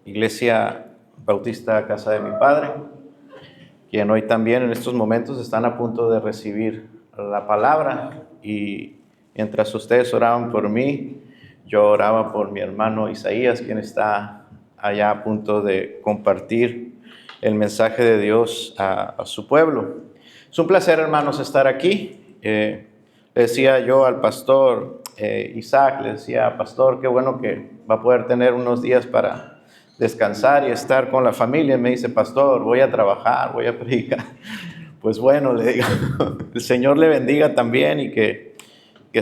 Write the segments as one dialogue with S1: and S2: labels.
S1: Iglesia Bautista Casa de mi Padre, quien hoy también en estos momentos están a punto de recibir la palabra, y mientras ustedes oraban por mí, yo oraba por mi hermano Isaías, quien está allá a punto de compartir el mensaje de Dios a su pueblo. Es un placer, hermanos, estar aquí. Le decía yo al pastor Isaac, le decía: pastor, qué bueno que va a poder tener unos días para descansar y estar con la familia. Y me dice: pastor, voy a trabajar, voy a predicar. Pues bueno, le digo, el Señor le bendiga también, y que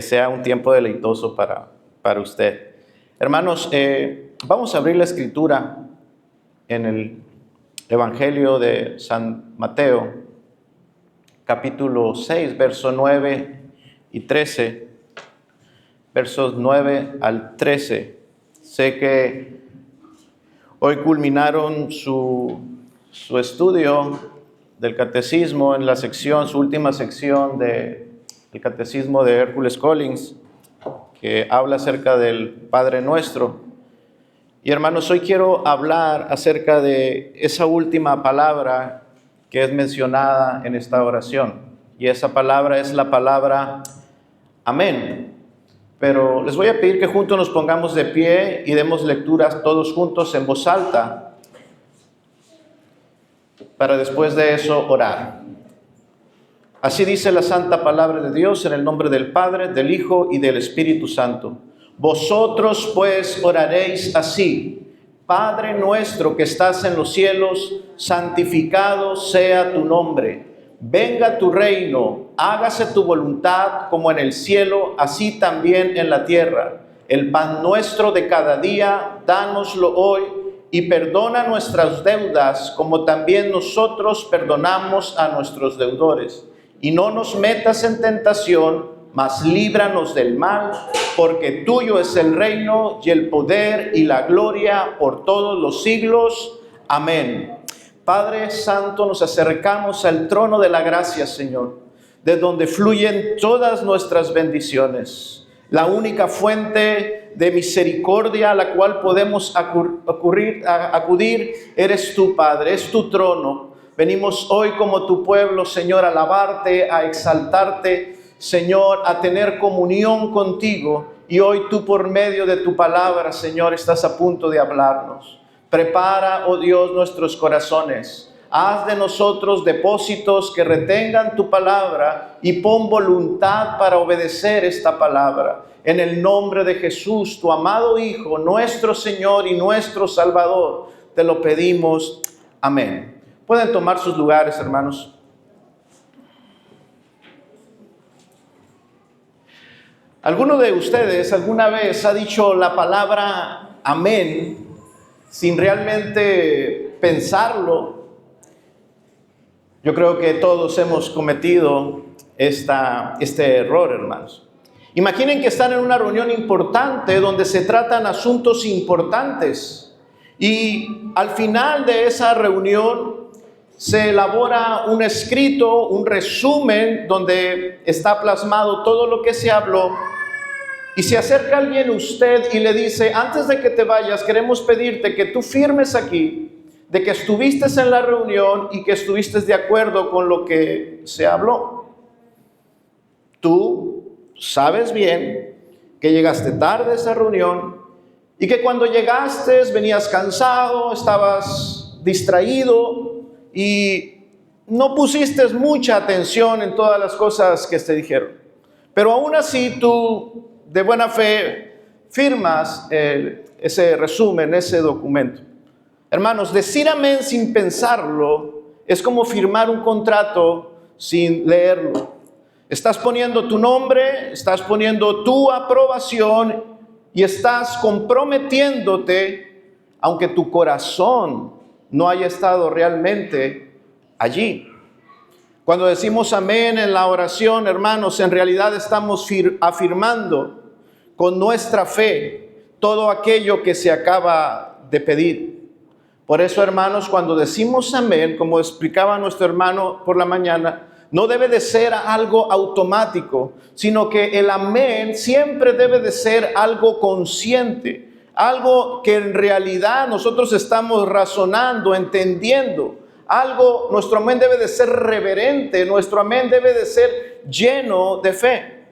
S1: sea un tiempo deleitoso para usted. Hermanos, vamos a abrir la escritura en el Evangelio de San Mateo, capítulo 6, versos 9 y 13, versos 9 al 13. Sé que hoy culminaron su estudio del catecismo en la sección, su última sección del catecismo de Hércules Collins, que habla acerca del Padre Nuestro. Y hermanos, hoy quiero hablar acerca de esa última palabra que es mencionada en esta oración. Y esa palabra es la palabra amén. Pero les voy a pedir que juntos nos pongamos de pie y demos lecturas todos juntos en voz alta, para después de eso orar. Así dice la santa palabra de Dios, en el nombre del Padre, del Hijo y del Espíritu Santo. Vosotros pues oraréis así: Padre nuestro que estás en los cielos, santificado sea tu nombre. Venga tu reino, hágase tu voluntad como en el cielo, así también en la tierra. El pan nuestro de cada día, dánoslo hoy, y perdona nuestras deudas, como también nosotros perdonamos a nuestros deudores. Y no nos metas en tentación, mas líbranos del mal, porque tuyo es el reino y el poder y la gloria por todos los siglos. Amén. Padre Santo, nos acercamos al trono de la gracia, Señor, de donde fluyen todas nuestras bendiciones. La única fuente de misericordia a la cual podemos acudir eres tú, Padre, es tu trono. Venimos hoy como tu pueblo, Señor, a alabarte, a exaltarte, Señor, a tener comunión contigo. Y hoy tú, por medio de tu palabra, Señor, estás a punto de hablarnos. Prepara, oh Dios, nuestros corazones. Haz de nosotros depósitos que retengan tu palabra, y pon voluntad para obedecer esta palabra. En el nombre de Jesús, tu amado Hijo, nuestro Señor y nuestro Salvador, te lo pedimos. Amén. Pueden tomar sus lugares, hermanos. ¿Alguno de ustedes alguna vez ha dicho la palabra amén sin realmente pensarlo? Yo creo que todos hemos cometido este error, hermanos. Imaginen que están en una reunión importante donde se tratan asuntos importantes, y al final de esa reunión se elabora un escrito, un resumen donde está plasmado todo lo que se habló. Y se acerca alguien a usted y le dice: antes de que te vayas, queremos pedirte que tú firmes aquí de que estuviste en la reunión y que estuviste de acuerdo con lo que se habló. Tú sabes bien que llegaste tarde a esa reunión, y que cuando llegaste venías cansado, estabas distraído y no pusiste mucha atención en todas las cosas que te dijeron. Pero aún así tú, de buena fe, firmas ese resumen, ese documento. Hermanos, decir amén sin pensarlo es como firmar un contrato sin leerlo. Estás poniendo tu nombre, estás poniendo tu aprobación y estás comprometiéndote, aunque tu corazón no haya estado realmente allí. Cuando decimos amén en la oración, hermanos, en realidad estamos afirmando con nuestra fe todo aquello que se acaba de pedir. Por eso, hermanos, cuando decimos amén, como explicaba nuestro hermano por la mañana, no debe de ser algo automático, sino que el amén siempre debe de ser algo consciente, algo que en realidad nosotros estamos razonando, entendiendo. Algo, nuestro amén debe de ser reverente, nuestro amén debe de ser lleno de fe.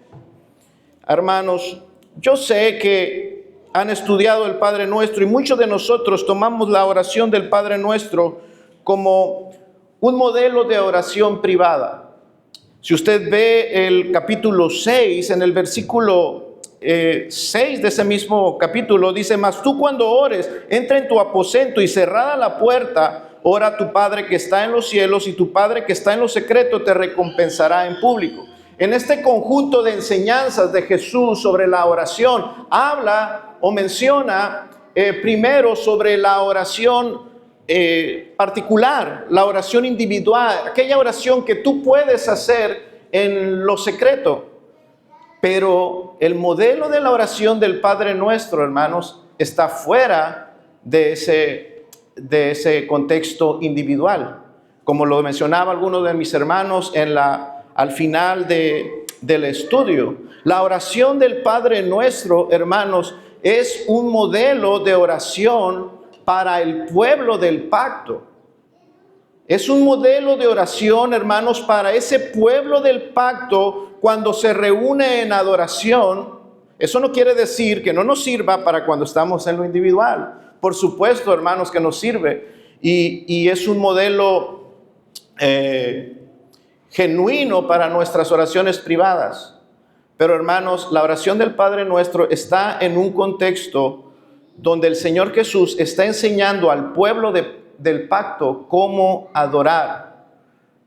S1: Hermanos, yo sé que han estudiado el Padre Nuestro y muchos de nosotros tomamos la oración del Padre Nuestro como un modelo de oración privada. Si usted ve el capítulo 6, en el versículo 6 de ese mismo capítulo, dice: mas tú cuando ores, entra en tu aposento y cerrada la puerta, ora a tu Padre que está en los cielos, y tu Padre que está en lo secreto te recompensará en público. En este conjunto de enseñanzas de Jesús sobre la oración, habla o menciona primero sobre la oración particular, la oración individual, aquella oración que tú puedes hacer en lo secreto. Pero el modelo de la oración del Padre Nuestro, hermanos, está fuera de ese contexto individual. Como lo mencionaba algunos de mis hermanos al final del estudio, la oración del Padre Nuestro, hermanos, es un modelo de oración para el pueblo del pacto. Es un modelo de oración, hermanos, para ese pueblo del pacto cuando se reúne en adoración. Eso no quiere decir que no nos sirva para cuando estamos en lo individual. Por supuesto, hermanos, que nos sirve. Y es un modelo genuino para nuestras oraciones privadas. Pero, hermanos, la oración del Padre Nuestro está en un contexto donde el Señor Jesús está enseñando al pueblo del pacto cómo adorar.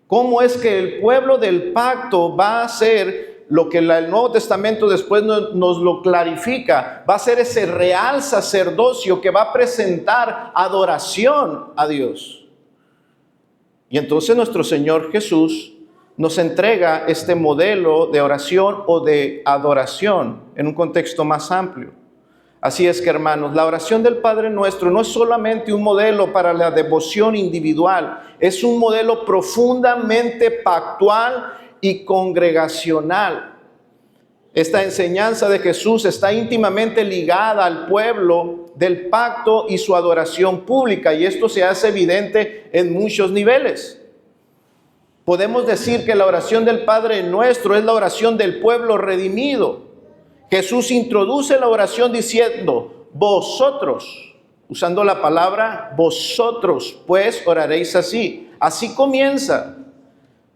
S1: Cómo es que el pueblo del pacto va a hacer lo que el Nuevo Testamento después nos lo clarifica. Va a ser ese real sacerdocio que va a presentar adoración a Dios. Y entonces nuestro Señor Jesús nos entrega este modelo de oración o de adoración en un contexto más amplio. Así es que, hermanos, la oración del Padre Nuestro no es solamente un modelo para la devoción individual, es un modelo profundamente pactual y congregacional. Esta enseñanza de Jesús está íntimamente ligada al pueblo del pacto y su adoración pública, y esto se hace evidente en muchos niveles. Podemos decir que la oración del Padre Nuestro es la oración del pueblo redimido. Jesús introduce la oración diciendo: vosotros, usando la palabra vosotros, pues oraréis así. Así comienza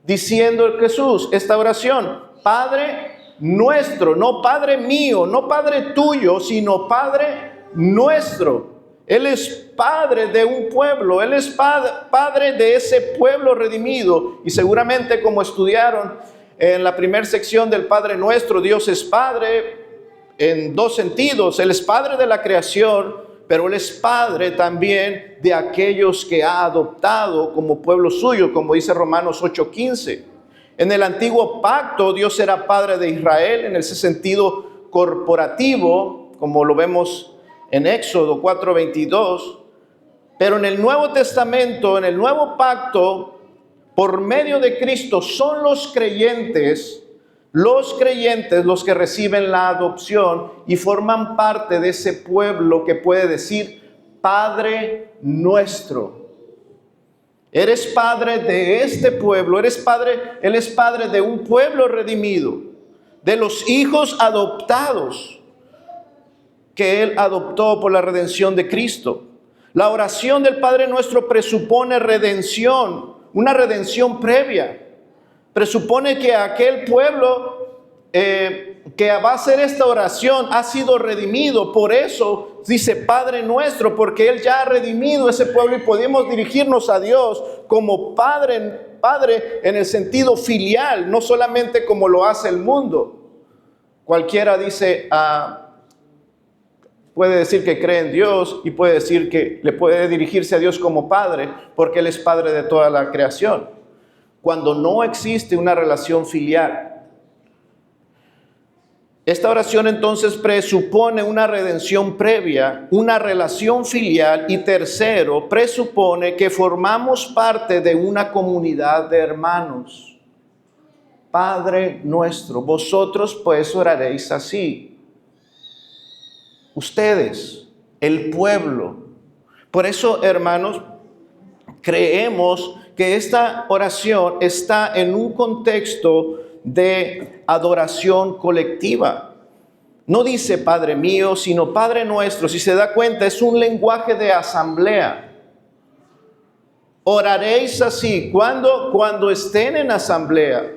S1: diciendo Jesús esta oración: Padre nuestro, no Padre mío, no Padre tuyo, sino Padre nuestro. Él es Padre de un pueblo, Él es Padre de ese pueblo redimido. Y seguramente, como estudiaron en la primera sección del Padre Nuestro, Dios es Padre en dos sentidos. Él es Padre de la creación, pero Él es Padre también de aquellos que ha adoptado como pueblo suyo, como dice Romanos 8:15. En el antiguo pacto, Dios era Padre de Israel en ese sentido corporativo, como lo vemos en Éxodo 4:22. Pero en el Nuevo Testamento, en el nuevo pacto, por medio de Cristo, son los creyentes los que reciben la adopción y forman parte de ese pueblo que puede decir: Padre nuestro. Eres Padre de este pueblo, Él es Padre de un pueblo redimido, de los hijos adoptados que Él adoptó por la redención de Cristo. La oración del Padre Nuestro presupone redención, una redención previa. Presupone que aquel pueblo que va a hacer esta oración ha sido redimido. Por eso dice Padre Nuestro, porque Él ya ha redimido ese pueblo y podemos dirigirnos a Dios como Padre en el sentido filial, no solamente como lo hace el mundo. Cualquiera dice, puede decir que cree en Dios y puede decir que le puede dirigirse a Dios como Padre, porque Él es Padre de toda la creación, cuando no existe una relación filial. Esta oración entonces presupone una redención previa, una relación filial, y tercero, presupone que formamos parte de una comunidad de hermanos. Padre nuestro, vosotros pues oraréis así. Ustedes, el pueblo. Por eso, hermanos, creemos que esta oración está en un contexto de adoración colectiva. No dice Padre mío, sino Padre nuestro. Si se da cuenta, es un lenguaje de asamblea. Oraréis así. ¿Cuándo? Cuando estén en asamblea.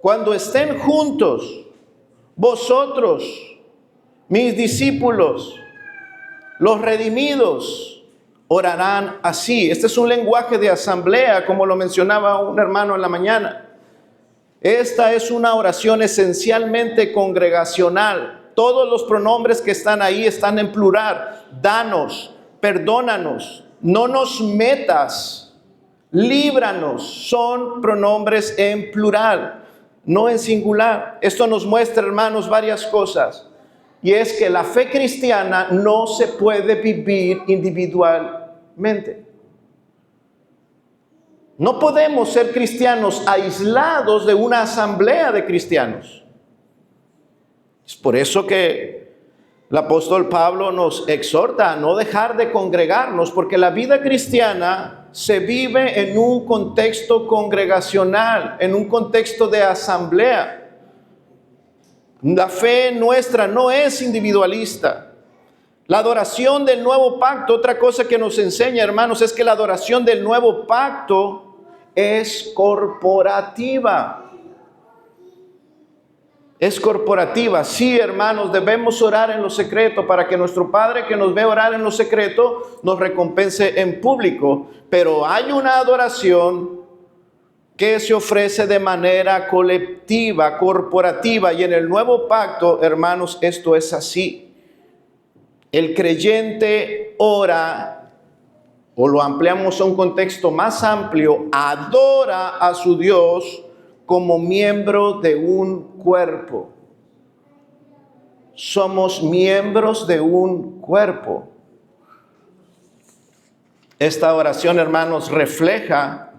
S1: Cuando estén juntos. Vosotros, mis discípulos, los redimidos, orarán así. Este es un lenguaje de asamblea, como lo mencionaba un hermano en la mañana. Esta es una oración esencialmente congregacional. Todos los pronombres que están ahí están en plural. Danos, perdónanos, no nos metas, líbranos. Son pronombres en plural, no en singular. Esto nos muestra, hermanos, varias cosas. Y es que la fe cristiana no se puede vivir individualmente. No podemos ser cristianos aislados de una asamblea de cristianos. Es por eso que el apóstol Pablo nos exhorta a no dejar de congregarnos, porque la vida cristiana se vive en un contexto congregacional, en un contexto de asamblea. La fe nuestra no es individualista. La adoración del nuevo pacto, otra cosa que nos enseña, hermanos, es que la adoración del nuevo pacto es corporativa. Es corporativa. Sí, hermanos, debemos orar en lo secreto para que nuestro Padre que nos ve orar en lo secreto nos recompense en público. Pero hay una adoración que se ofrece de manera colectiva, corporativa. Y en el nuevo pacto, hermanos, esto es así. El creyente ora, o lo ampliamos a un contexto más amplio, adora a su Dios como miembro de un cuerpo. Somos miembros de un cuerpo. Esta oración, hermanos, refleja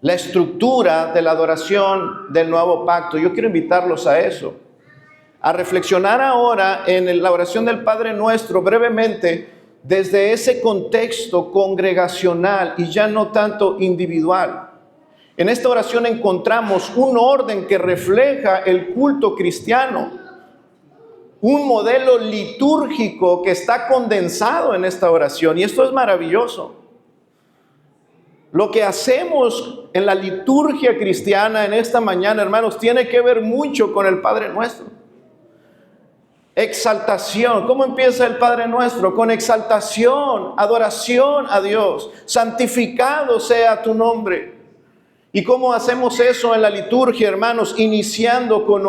S1: la estructura de la adoración del nuevo pacto. Yo quiero invitarlos a eso, a reflexionar ahora en la oración del Padre Nuestro brevemente desde ese contexto congregacional y ya no tanto individual. En esta oración encontramos un orden que refleja el culto cristiano, un modelo litúrgico que está condensado en esta oración, y esto es maravilloso. Lo que hacemos en la liturgia cristiana en esta mañana, hermanos, tiene que ver mucho con el Padre Nuestro. Exaltación. ¿Cómo empieza el Padre Nuestro? Con exaltación, adoración a Dios. Santificado sea tu nombre. ¿Y cómo hacemos eso en la liturgia, hermanos? Iniciando con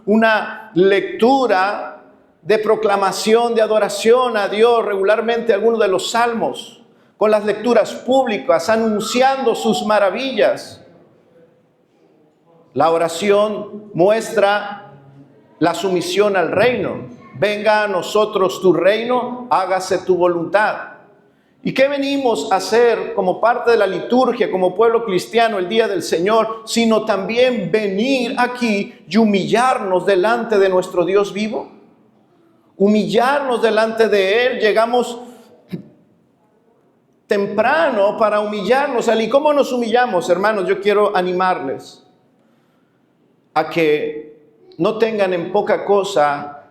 S1: una lectura de proclamación, de adoración a Dios, regularmente algunos de los salmos, con las lecturas públicas, anunciando sus maravillas. La oración muestra la sumisión al reino. Venga a nosotros tu reino, hágase tu voluntad. ¿Y qué venimos a hacer como parte de la liturgia, como pueblo cristiano el día del Señor? Sino también venir aquí y humillarnos delante de nuestro Dios vivo. Humillarnos delante de Él. Llegamos temprano para humillarnos. ¿Y cómo nos humillamos, hermanos? Yo quiero animarles a que no tengan en poca cosa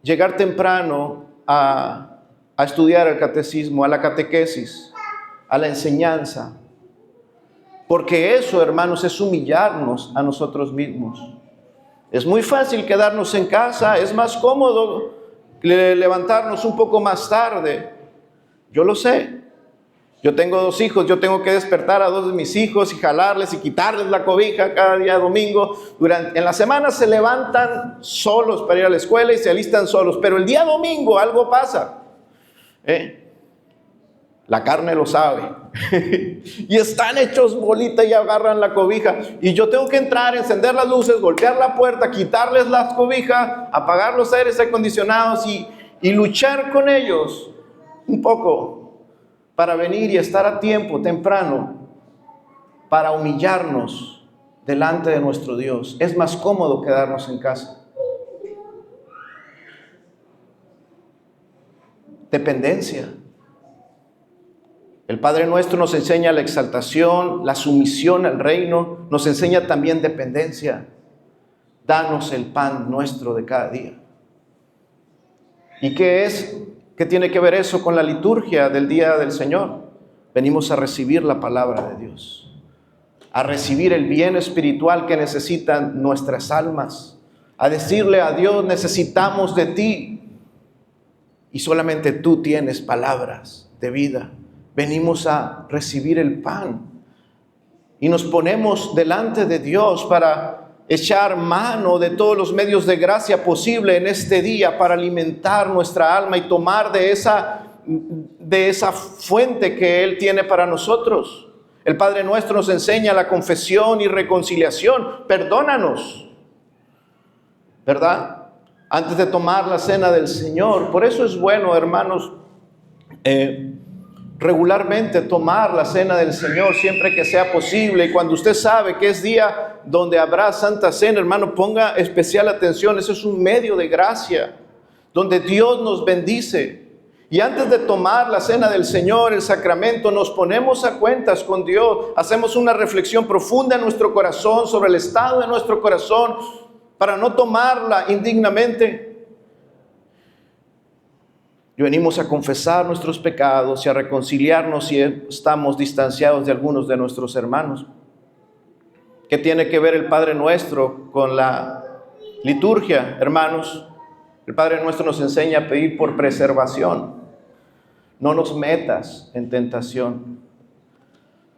S1: llegar temprano a estudiar el catecismo, a la catequesis, a la enseñanza. Porque eso, hermanos, es humillarnos a nosotros mismos. Es muy fácil quedarnos en casa, es más cómodo levantarnos un poco más tarde. Yo lo sé. Yo tengo 2 hijos, yo tengo que despertar a 2 de mis hijos y jalarles y quitarles la cobija cada día domingo. En la semana se levantan solos para ir a la escuela y se alistan solos, pero el día domingo algo pasa. La carne lo sabe. Y están hechos bolita y agarran la cobija. Y yo tengo que entrar, encender las luces, golpear la puerta, quitarles las cobijas, apagar los aires acondicionados y luchar con ellos un poco para venir y estar a tiempo, temprano, para humillarnos delante de nuestro Dios. Es más cómodo quedarnos en casa. dependencia. El Padre Nuestro nos enseña la exaltación, la sumisión al reino, nos enseña también dependencia. Danos el pan nuestro de cada día. ¿Y qué es? ¿Qué tiene que ver eso con la liturgia del día del Señor? Venimos a recibir la palabra de Dios, a recibir el bien espiritual que necesitan nuestras almas, a decirle a Dios: necesitamos de ti, y solamente tú tienes palabras de vida. Venimos a recibir el pan y nos ponemos delante de Dios para echar mano de todos los medios de gracia posible en este día para alimentar nuestra alma y tomar de esa fuente que Él tiene para nosotros. El Padre Nuestro nos enseña la confesión y reconciliación. Perdónanos, ¿verdad? Antes de tomar la cena del Señor. Por eso es bueno, hermanos, regularmente tomar la cena del Señor siempre que sea posible. Y cuando usted sabe que es día donde habrá Santa Cena, hermano, ponga especial atención. Eso es un medio de gracia donde Dios nos bendice. Y antes de tomar la cena del Señor, el sacramento, nos ponemos a cuentas con Dios. Hacemos una reflexión profunda en nuestro corazón sobre el estado de nuestro corazón para no tomarla indignamente. Y venimos a confesar nuestros pecados y a reconciliarnos si estamos distanciados de algunos de nuestros hermanos. ¿Qué tiene que ver el Padre Nuestro con la liturgia, hermanos? El Padre Nuestro nos enseña a pedir por preservación. No nos metas en tentación.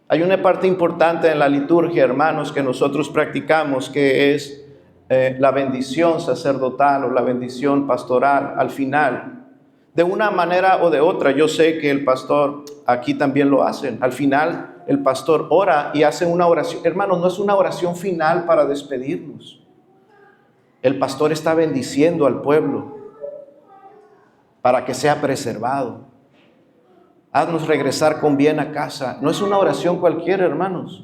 S1: Hay una parte importante en la liturgia, hermanos, que nosotros practicamos, que es la bendición sacerdotal o la bendición pastoral al final. De una manera o de otra, yo sé que el pastor aquí también lo hacen. Al final, el pastor ora y hace una oración. Hermanos, no es una oración final para despedirnos. El pastor está bendiciendo al pueblo para que sea preservado. Haznos regresar con bien a casa. No es una oración cualquiera, hermanos.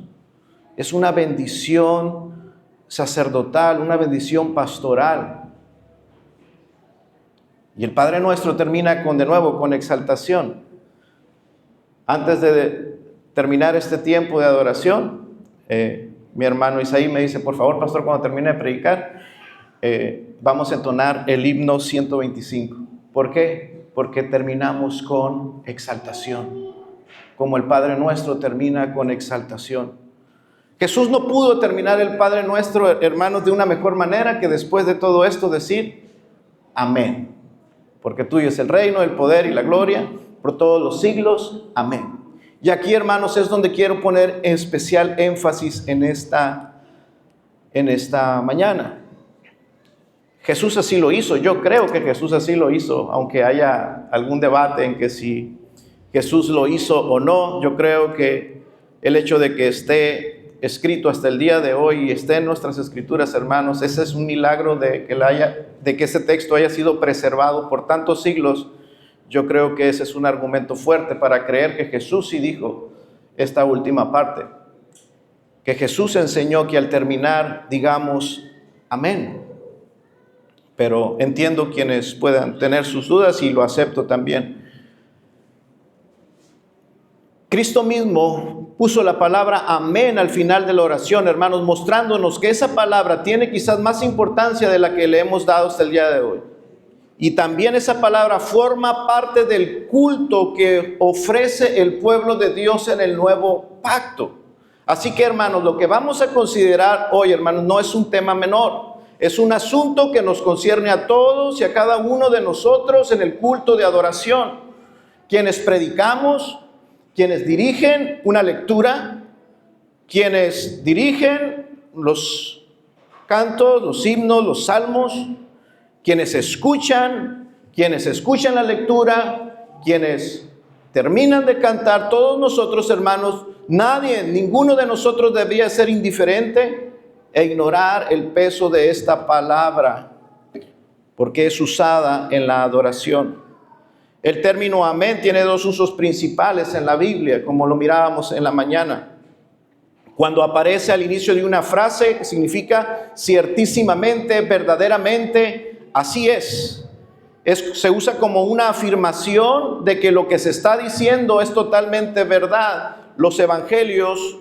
S1: Es una bendición sacerdotal, una bendición pastoral. Y el Padre Nuestro termina de nuevo con exaltación. Antes de terminar este tiempo de adoración, mi hermano Isaí me dice: por favor, pastor, cuando termine de predicar, vamos a entonar el himno 125. ¿Por qué? Porque terminamos con exaltación, como el Padre Nuestro termina con exaltación. Jesús no pudo terminar el Padre Nuestro, hermanos, de una mejor manera que después de todo esto decir: amén. Porque tuyo es el reino, el poder y la gloria por todos los siglos. Amén. Y aquí, hermanos, es donde quiero poner especial énfasis en esta mañana. Jesús así lo hizo. Yo creo que Jesús así lo hizo, aunque haya algún debate en que si Jesús lo hizo o no. Yo creo que el hecho de que esté escrito hasta el día de hoy y esté en nuestras escrituras, hermanos, ese es un milagro de que ese texto haya sido preservado por tantos siglos. Yo creo que ese es un argumento fuerte para creer que Jesús sí dijo esta última parte, que Jesús enseñó que al terminar digamos amén. Pero entiendo quienes puedan tener sus dudas y lo acepto también. Cristo mismo puso la palabra amén al final de la oración, hermanos, mostrándonos que esa palabra tiene quizás más importancia de la que le hemos dado hasta el día de hoy. Y también esa palabra forma parte del culto que ofrece el pueblo de Dios en el nuevo pacto. Así que, hermanos, lo que vamos a considerar hoy, hermanos, no es un tema menor. Es un asunto que nos concierne a todos y a cada uno de nosotros en el culto de adoración. Quienes predicamos, quienes dirigen una lectura, quienes dirigen los cantos, los himnos, los salmos, quienes escuchan la lectura, quienes terminan de cantar, todos nosotros, hermanos, ninguno de nosotros debería ser indiferente e ignorar el peso de esta palabra, porque es usada en la adoración. El término amén tiene dos usos principales en la Biblia, como lo mirábamos en la mañana. Cuando aparece al inicio de una frase, significa ciertísimamente, verdaderamente, así es. se usa como una afirmación de que lo que se está diciendo es totalmente verdad. Los evangelios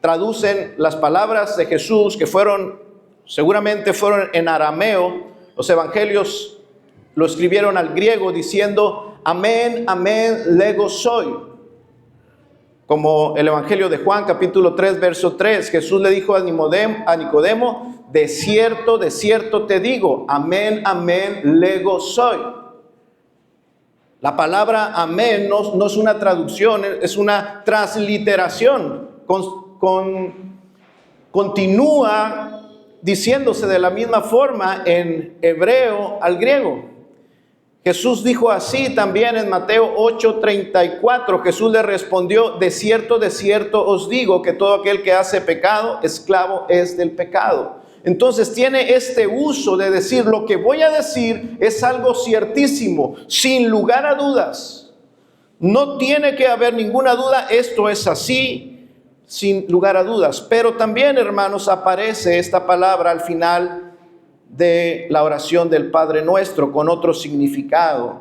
S1: traducen las palabras de Jesús que seguramente fueron en arameo. Los evangelios lo escribieron al griego diciendo, amén, amén, lego soy. Como el evangelio de Juan, capítulo 3, verso 3, Jesús le dijo a Nicodemo, de cierto te digo, amén, amén, lego soy. La palabra amén no es una traducción, es una transliteración. Continúa diciéndose de la misma forma en hebreo al griego. Jesús dijo así también en Mateo 8:34. Jesús le respondió, de cierto os digo que todo aquel que hace pecado, esclavo es del pecado. Entonces tiene este uso de decir, lo que voy a decir es algo ciertísimo, sin lugar a dudas. No tiene que haber ninguna duda, esto es así, sin lugar a dudas. Pero también, hermanos, aparece esta palabra al final de la oración del Padre Nuestro con otro significado.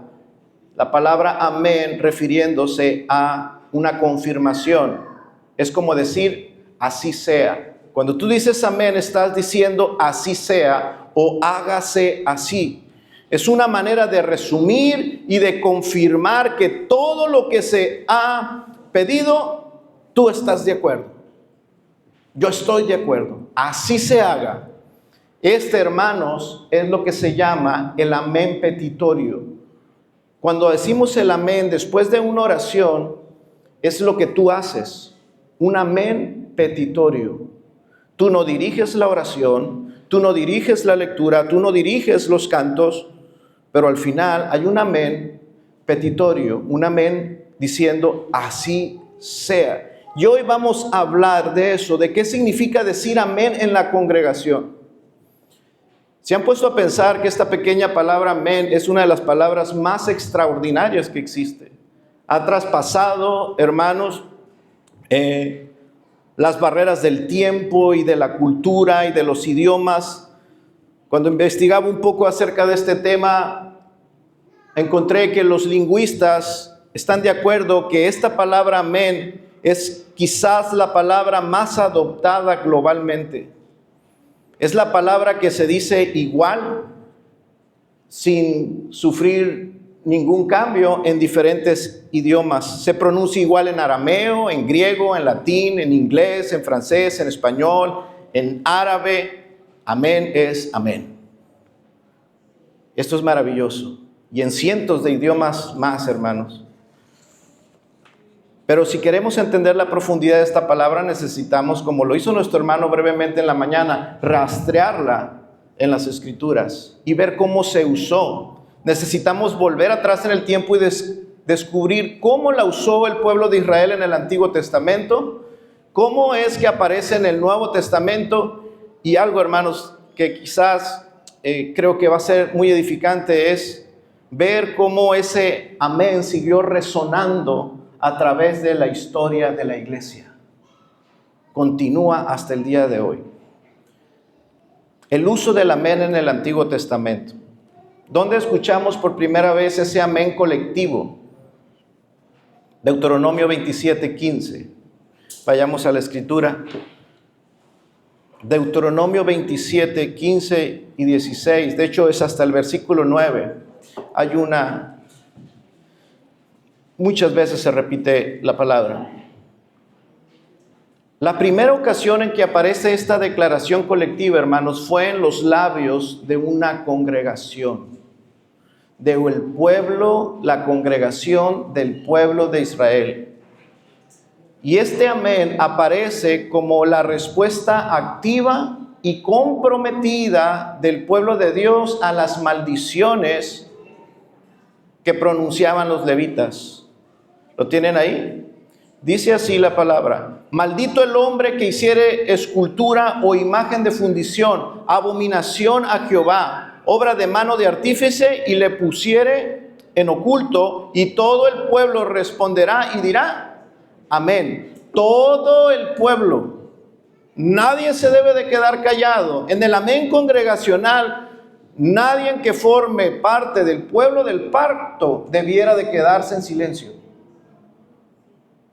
S1: La palabra amén refiriéndose a una confirmación. Es como decir, así sea. Cuando tú dices amén, estás diciendo así sea o hágase así. Es una manera de resumir y de confirmar que todo lo que se ha pedido, tú estás de acuerdo. Yo estoy de acuerdo. Así se haga. Hermanos, es lo que se llama el amén petitorio. Cuando decimos el amén después de una oración, es lo que tú haces, un amén petitorio. Tú no diriges la oración, tú no diriges la lectura, tú no diriges los cantos, pero al final hay un amén petitorio, un amén diciendo así sea. Y hoy vamos a hablar de eso, de qué significa decir amén en la congregación. ¿Se han puesto a pensar que esta pequeña palabra amén es una de las palabras más extraordinarias que existe? Ha traspasado, hermanos, las barreras del tiempo y de la cultura y de los idiomas. Cuando investigaba un poco acerca de este tema, encontré que los lingüistas están de acuerdo que esta palabra amén es quizás la palabra más adoptada globalmente. Es la palabra que se dice igual, sin sufrir ningún cambio en diferentes idiomas. Se pronuncia igual en arameo, en griego, en latín, en inglés, en francés, en español, en árabe. Amén es amén. Esto es maravilloso. Y en cientos de idiomas más, hermanos. Pero si queremos entender la profundidad de esta palabra, necesitamos, como lo hizo nuestro hermano brevemente en la mañana, rastrearla en las Escrituras y ver cómo se usó. Necesitamos volver atrás en el tiempo y descubrir cómo la usó el pueblo de Israel en el Antiguo Testamento, cómo es que aparece en el Nuevo Testamento. Y algo, hermanos, que quizás creo que va a ser muy edificante es ver cómo ese amén siguió resonando a través de la historia de la iglesia. Continúa hasta el día de hoy. El uso del amén en el Antiguo Testamento. ¿Dónde escuchamos por primera vez ese amén colectivo? Deuteronomio 27:15. Vayamos a la escritura. Deuteronomio 27:15 y 16. De hecho, es hasta el versículo 9. Muchas veces se repite la palabra. La primera ocasión en que aparece esta declaración colectiva, hermanos, fue en los labios de una congregación, del pueblo, la congregación del pueblo de Israel. Y este amén aparece como la respuesta activa y comprometida del pueblo de Dios a las maldiciones que pronunciaban los levitas. ¿Lo tienen ahí? Dice así la palabra: maldito el hombre que hiciere escultura o imagen de fundición, abominación a Jehová, obra de mano de artífice, y le pusiere en oculto, y todo el pueblo responderá y dirá amén. Todo el pueblo. Nadie se debe de quedar callado. En el amén congregacional nadie que forme parte del pueblo del pacto debiera de quedarse en silencio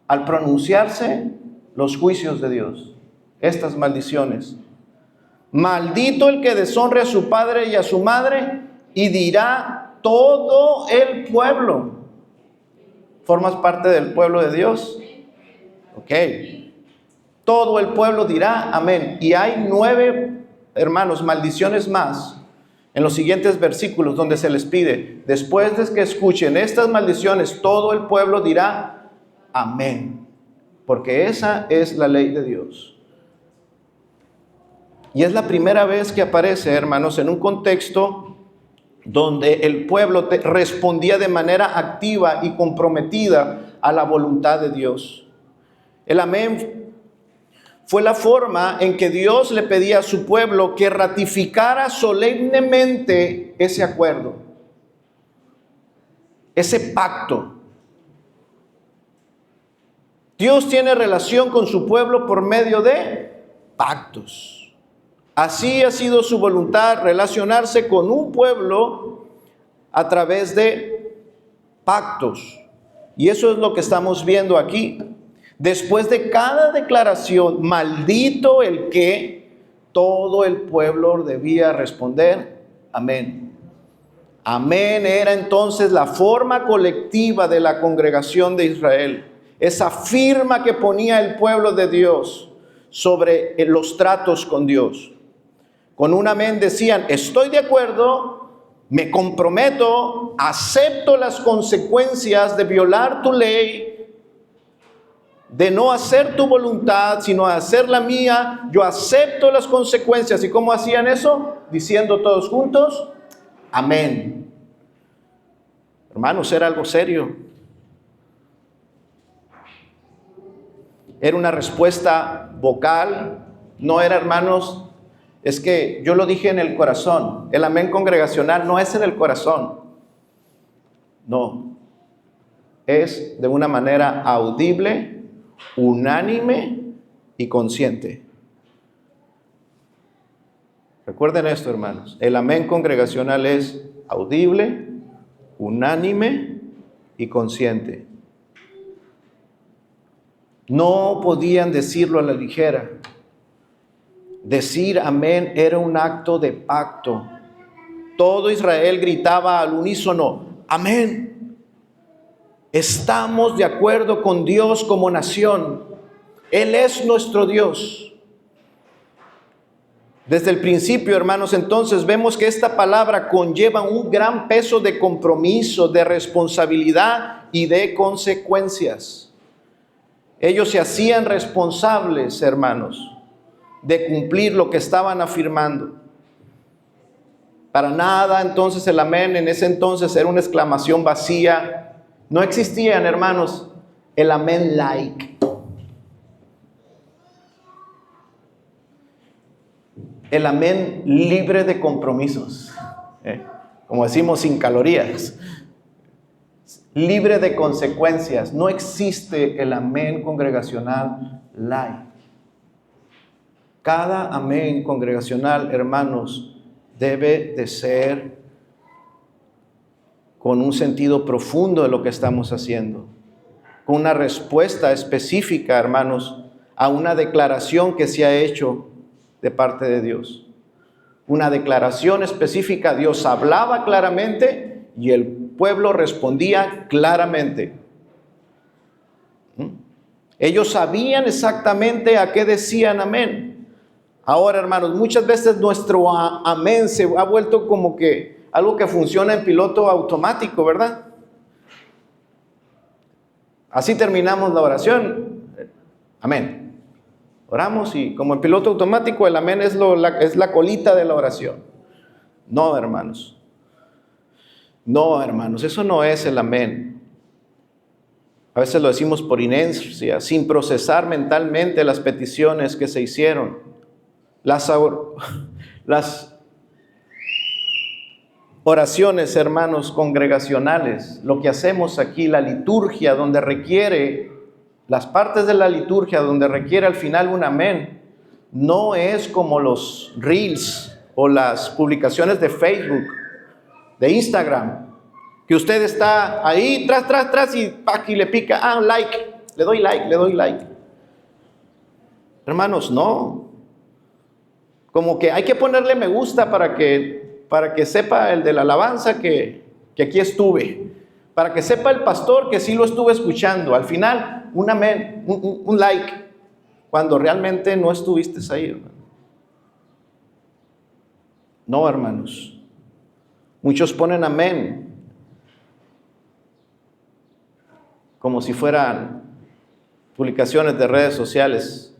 S1: al pronunciarse los juicios de Dios, estas maldiciones. Maldito el que deshonre a su padre y a su madre, y dirá todo el pueblo. ¿Formas parte del pueblo de Dios? Ok. Todo el pueblo dirá amén. Y hay 9, hermanos, maldiciones más en los siguientes versículos donde se les pide, después de que escuchen estas maldiciones, todo el pueblo dirá amén. Porque esa es la ley de Dios. Y es la primera vez que aparece, hermanos, en un contexto donde el pueblo respondía de manera activa y comprometida a la voluntad de Dios. El amén fue la forma en que Dios le pedía a su pueblo que ratificara solemnemente ese acuerdo, ese pacto. Dios tiene relación con su pueblo por medio de pactos. Así ha sido su voluntad, relacionarse con un pueblo a través de pactos. Y eso es lo que estamos viendo aquí. Después de cada declaración, maldito el que, todo el pueblo debía responder, amén. Amén era entonces la forma colectiva de la congregación de Israel. Esa firma que ponía el pueblo de Dios sobre los tratos con Dios. Con un amén decían, estoy de acuerdo, me comprometo, acepto las consecuencias de violar tu ley, de no hacer tu voluntad, sino hacer la mía. Yo acepto las consecuencias. ¿Y cómo hacían eso? Diciendo todos juntos, amén. Hermanos, era algo serio. Era una respuesta vocal, no era, hermanos, es que yo lo dije en el corazón. El amén congregacional no es en el corazón. No. Es de una manera audible, unánime y consciente. Recuerden esto, hermanos. El amén congregacional es audible, unánime y consciente. No podían decirlo a la ligera. Decir amén era un acto de pacto. Todo Israel gritaba al unísono, amén. Estamos de acuerdo con Dios como nación. Él es nuestro Dios. Desde el principio, hermanos, entonces vemos que esta palabra conlleva un gran peso de compromiso, de responsabilidad y de consecuencias. Ellos se hacían responsables, hermanos, de cumplir lo que estaban afirmando. Para nada, entonces, el amén en ese entonces era una exclamación vacía. No existían, hermanos, el amén like. El amén libre de compromisos. Como decimos, sin calorías. Libre de consecuencias. No existe el amén congregacional like. Cada amén congregacional, hermanos, debe de ser con un sentido profundo de lo que estamos haciendo, con una respuesta específica, hermanos, a una declaración que se ha hecho de parte de Dios. Una declaración específica, Dios hablaba claramente y el pueblo respondía claramente. Ellos sabían exactamente a qué decían amén. Ahora, hermanos, muchas veces nuestro amén se ha vuelto como que algo que funciona en piloto automático, ¿verdad? Así terminamos la oración. Amén. Oramos y como en piloto automático el amén es la colita de la oración. No, hermanos. No, hermanos, eso no es el amén. A veces lo decimos por inercia, sin procesar mentalmente las peticiones que se hicieron. Las oraciones, hermanos, congregacionales, lo que hacemos aquí, la liturgia donde requiere, las partes de la liturgia donde requiere al final un amén, no es como los reels o las publicaciones de Facebook, de Instagram, que usted está ahí tras y aquí le pica, like, le doy like. Hermanos, no. Como que hay que ponerle me gusta para que sepa el de la alabanza que aquí estuve, para que sepa el pastor que sí lo estuve escuchando. Al final, un amén, un like, cuando realmente no estuviste ahí, hermano. No, hermanos. Muchos ponen amén como si fueran publicaciones de redes sociales.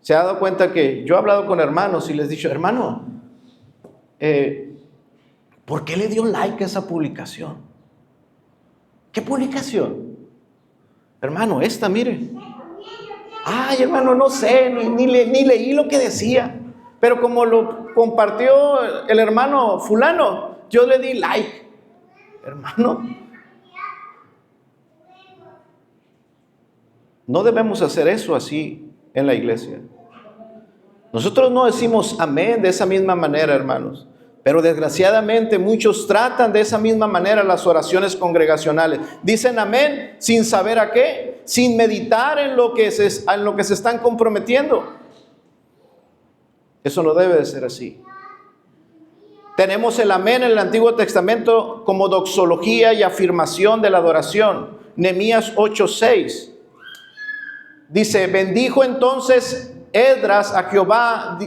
S1: Se ha dado cuenta que yo he hablado con hermanos y les he dicho, hermano, ¿por qué le dio like a esa publicación? ¿Qué publicación? Hermano, esta, mire. Ay, hermano, no sé, ni leí lo que decía. Pero como lo compartió el hermano fulano, yo le di like. Hermano, no debemos hacer eso así en la iglesia. Nosotros no decimos amén de esa misma manera, hermanos. Pero desgraciadamente muchos tratan de esa misma manera las oraciones congregacionales. Dicen amén sin saber a qué, sin meditar en lo que se están comprometiendo. Eso no debe de ser así. Tenemos el amén en el Antiguo Testamento como doxología y afirmación de la adoración. Nehemías 8:6 dice, bendijo entonces Esdras a Jehová,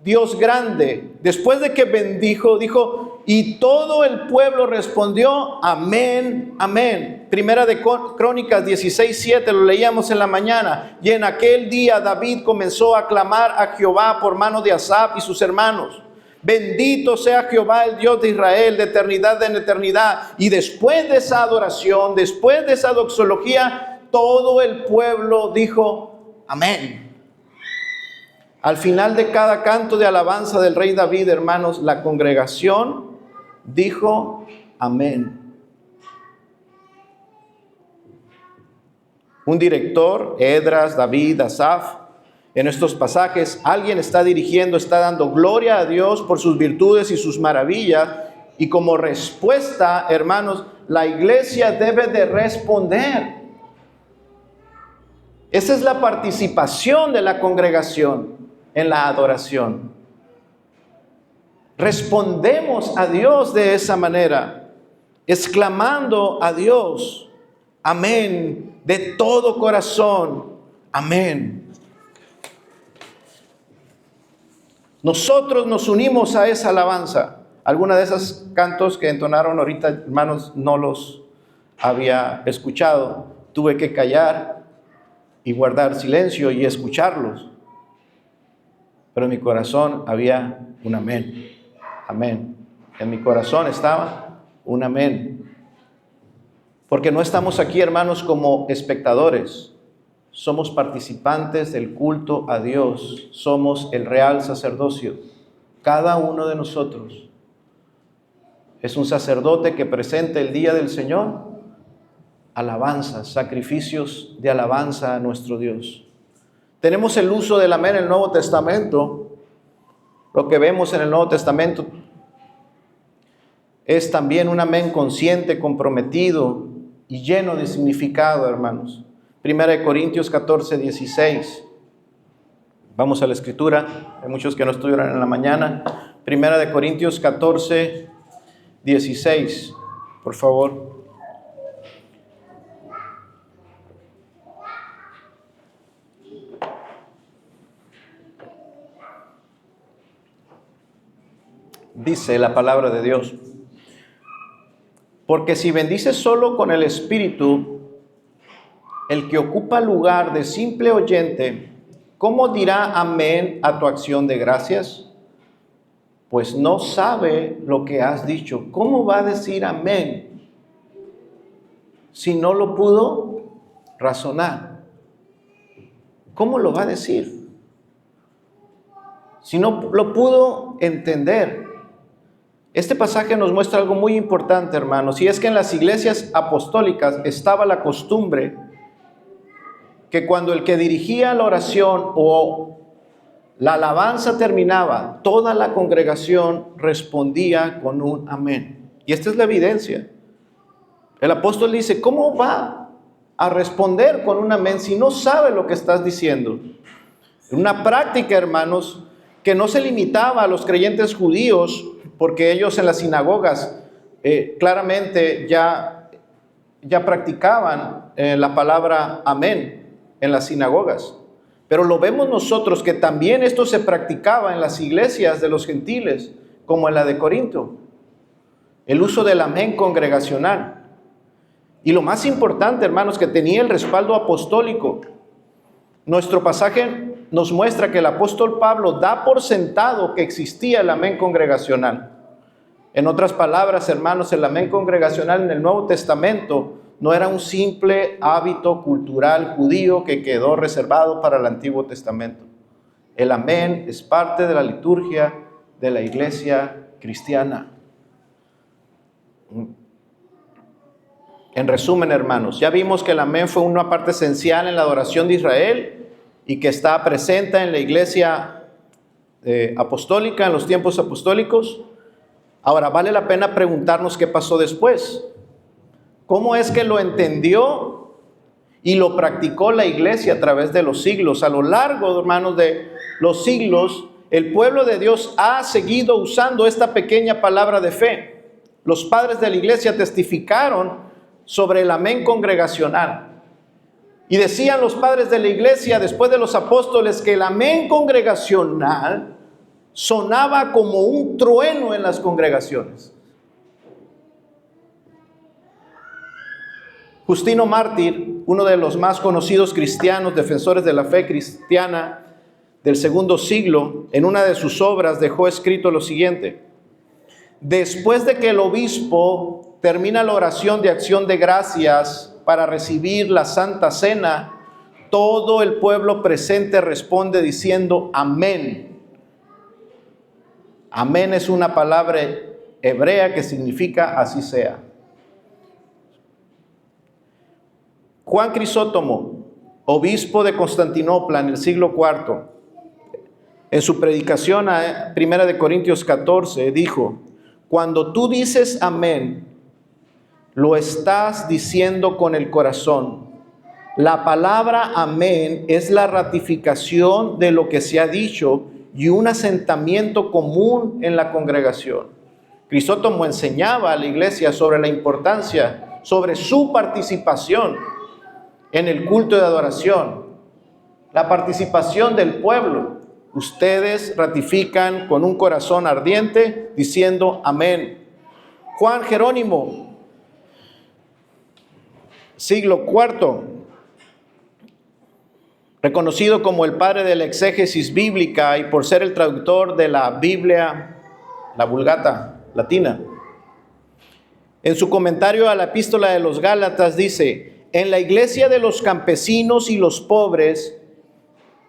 S1: Dios grande. Después de que bendijo, dijo, y todo el pueblo respondió, amén, amén. Primera de Crónicas 16:7, lo leíamos en la mañana. Y en aquel día David comenzó a clamar a Jehová por mano de Asaf y sus hermanos. Bendito sea Jehová, el Dios de Israel, de eternidad en eternidad. Y después de esa adoración, después de esa doxología, todo el pueblo dijo, amén. Al final de cada canto de alabanza del rey David, hermanos, la congregación dijo amén. Un director, Esdras, David, Asaf, en estos pasajes, alguien está dirigiendo, está dando gloria a Dios por sus virtudes y sus maravillas. Y como respuesta, hermanos, la iglesia debe de responder. Esa es la participación de la congregación en la adoración. Respondemos a Dios de esa manera, exclamando a Dios, amén, de todo corazón, amén. Nosotros nos unimos a esa alabanza. Alguna de esos cantos que entonaron ahorita, hermanos, no los había escuchado. Tuve que callar y guardar silencio y escucharlos. Pero en mi corazón había un amén. Amén. En mi corazón estaba un amén. Porque no estamos aquí, hermanos, como espectadores. Somos participantes del culto a Dios. Somos el real sacerdocio. Cada uno de nosotros es un sacerdote que presenta el día del Señor alabanzas, sacrificios de alabanza a nuestro Dios. Tenemos el uso del amén en el Nuevo Testamento. Lo que vemos en el Nuevo Testamento es también un amén consciente, comprometido y lleno de significado, hermanos. Primera de Corintios 14:16. Vamos a la escritura. Hay muchos que no estuvieron en la mañana. Primera de Corintios 14:16. Por favor. Dice la palabra de Dios, porque si bendices solo con el Espíritu, el que ocupa lugar de simple oyente, ¿cómo dirá amén a tu acción de gracias? Pues no sabe lo que has dicho. ¿Cómo va a decir amén si no lo pudo razonar? ¿Cómo lo va a decir si no lo pudo entender? Este pasaje nos muestra algo muy importante, hermanos, y es que en las iglesias apostólicas estaba la costumbre que cuando el que dirigía la oración o la alabanza terminaba, toda la congregación respondía con un amén. Y esta es la evidencia. El apóstol dice, ¿cómo va a responder con un amén si no sabe lo que estás diciendo? Una práctica, hermanos, que no se limitaba a los creyentes judíos, porque ellos en las sinagogas claramente ya practicaban la palabra amén en las sinagogas. Pero lo vemos nosotros que también esto se practicaba en las iglesias de los gentiles, como en la de Corinto. El uso del amén congregacional. Y lo más importante, hermanos, que tenía el respaldo apostólico. Nuestro pasaje nos muestra que el apóstol Pablo da por sentado que existía el amén congregacional. En otras palabras, hermanos, el amén congregacional en el Nuevo Testamento no era un simple hábito cultural judío que quedó reservado para el Antiguo Testamento. El amén es parte de la liturgia de la iglesia cristiana. En resumen, hermanos, ya vimos que el amén fue una parte esencial en la adoración de Israel y que está presente en la iglesia apostólica, en los tiempos apostólicos. Ahora, vale la pena preguntarnos qué pasó después. ¿Cómo es que lo entendió y lo practicó la iglesia a través de los siglos? A lo largo, hermanos, de los siglos, el pueblo de Dios ha seguido usando esta pequeña palabra de fe. Los padres de la iglesia testificaron sobre el amén congregacional. Y decían los padres de la iglesia, después de los apóstoles, que el amén congregacional sonaba como un trueno en las congregaciones. Justino Mártir, uno de los más conocidos cristianos, defensores de la fe cristiana del segundo siglo, en una de sus obras dejó escrito lo siguiente: después de que el obispo termina la oración de acción de gracias para recibir la Santa Cena, todo el pueblo presente responde diciendo amén. Amén es una palabra hebrea que significa así sea. Juan Crisóstomo, obispo de Constantinopla en el siglo IV, en su predicación a 1 Corintios 14, dijo: cuando tú dices amén, lo estás diciendo con el corazón. La palabra amén es la ratificación de lo que se ha dicho y un asentamiento común en la congregación. Crisóstomo enseñaba a la iglesia sobre la importancia, sobre su participación en el culto de adoración, la participación del pueblo. Ustedes ratifican con un corazón ardiente diciendo amén. Juan Jerónimo, siglo IV, reconocido como el padre de la exégesis bíblica y por ser el traductor de la Biblia, la Vulgata latina. En su comentario a la epístola de los Gálatas dice: en la iglesia de los campesinos y los pobres,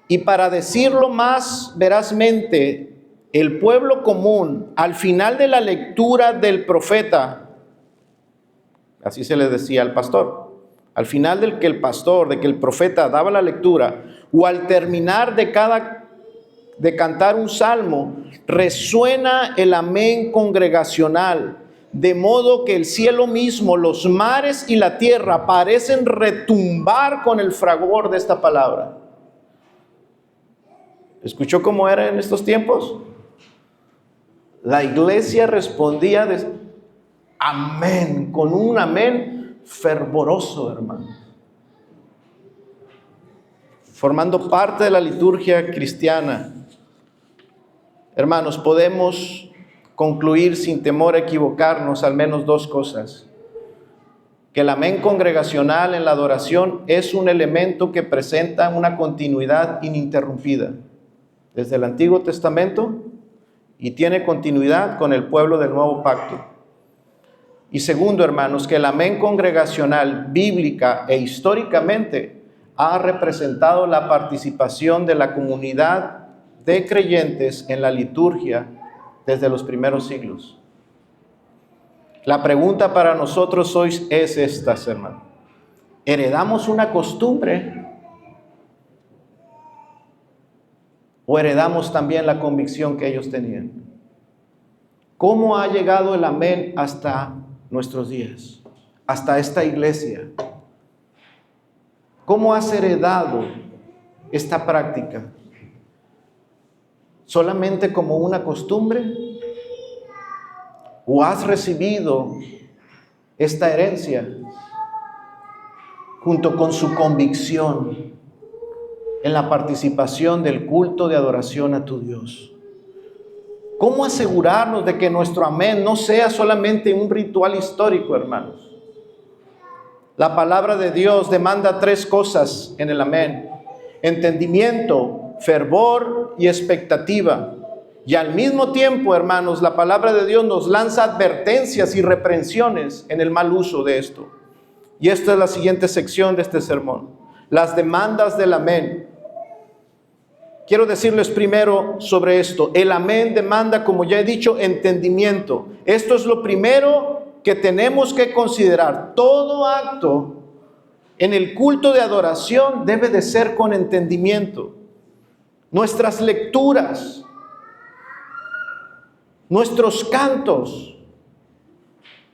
S1: y para decirlo más verazmente, el pueblo común, al final de la lectura del profeta, así se le decía al pastor, al final de que el profeta daba la lectura, o al terminar de cantar un salmo, resuena el amén congregacional, de modo que el cielo mismo, los mares y la tierra parecen retumbar con el fragor de esta palabra. ¿Escuchó cómo era en estos tiempos? La iglesia respondía de amén, con un amén fervoroso, hermano, formando parte de la liturgia cristiana. Hermanos, podemos concluir sin temor a equivocarnos al menos dos cosas: que el amén congregacional en la adoración es un elemento que presenta una continuidad ininterrumpida desde el Antiguo Testamento y tiene continuidad con el pueblo del Nuevo Pacto. Y segundo, hermanos, que el amén congregacional bíblica e históricamente ha representado la participación de la comunidad de creyentes en la liturgia desde los primeros siglos. La pregunta para nosotros hoy es esta, hermanos: ¿heredamos una costumbre ¿O heredamos también la convicción que ellos tenían? ¿Cómo ha llegado el amén hasta nuestros días? Hasta esta iglesia. ¿Cómo has heredado esta práctica? ¿Solamente como una costumbre? ¿O has recibido esta herencia junto con su convicción en la participación del culto de adoración a tu Dios? ¿Cómo asegurarnos de que nuestro amén no sea solamente un ritual histórico, hermanos? La palabra de Dios demanda 3 cosas en el amén: entendimiento, fervor y expectativa. Y al mismo tiempo, hermanos, la palabra de Dios nos lanza advertencias y reprensiones en el mal uso de esto. Y esta es la siguiente sección de este sermón: las demandas del amén. Quiero decirles primero sobre esto. El amén demanda, como ya he dicho, entendimiento. Esto es lo primero que tenemos que considerar. Todo acto en el culto de adoración debe de ser con entendimiento. Nuestras lecturas, nuestros cantos.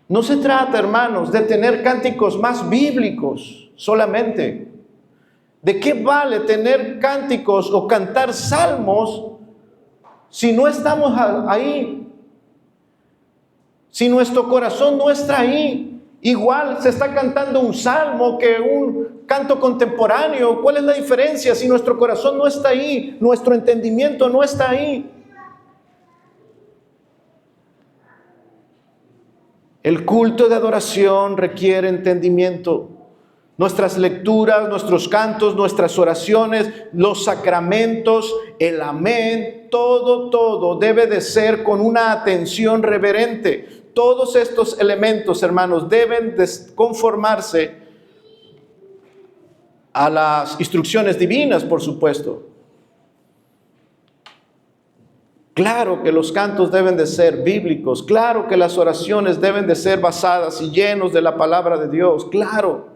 S1: No se trata, hermanos, de tener cánticos más bíblicos solamente. ¿De qué vale tener cánticos o cantar salmos si no estamos ahí? Si nuestro corazón no está ahí. Igual se está cantando un salmo que un canto contemporáneo. ¿Cuál es la diferencia si nuestro corazón no está ahí? Nuestro entendimiento no está ahí. El culto de adoración requiere entendimiento. Nuestras lecturas, nuestros cantos, nuestras oraciones, los sacramentos, el amén, todo debe de ser con una atención reverente. Todos estos elementos, hermanos, deben de conformarse a las instrucciones divinas, por supuesto. Claro que los cantos deben de ser bíblicos, claro que las oraciones deben de ser basadas y llenos de la palabra de Dios, claro.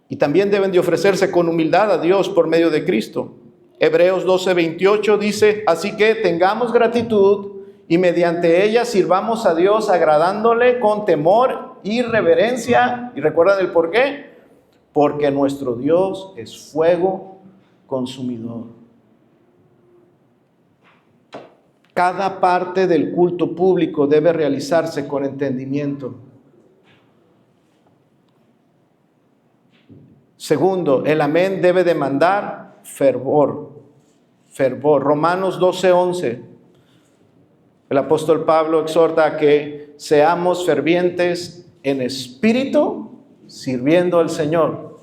S1: Y también deben de ofrecerse con humildad a Dios por medio de Cristo. Hebreos 12:28 dice: así que tengamos gratitud y mediante ella sirvamos a Dios agradándole con temor y reverencia. ¿Y recuerdan el por qué? Porque nuestro Dios es fuego consumidor. Cada parte del culto público debe realizarse con entendimiento. Segundo, el amén debe demandar fervor. Romanos 12:11. El apóstol Pablo exhorta a que seamos fervientes en espíritu, sirviendo al Señor.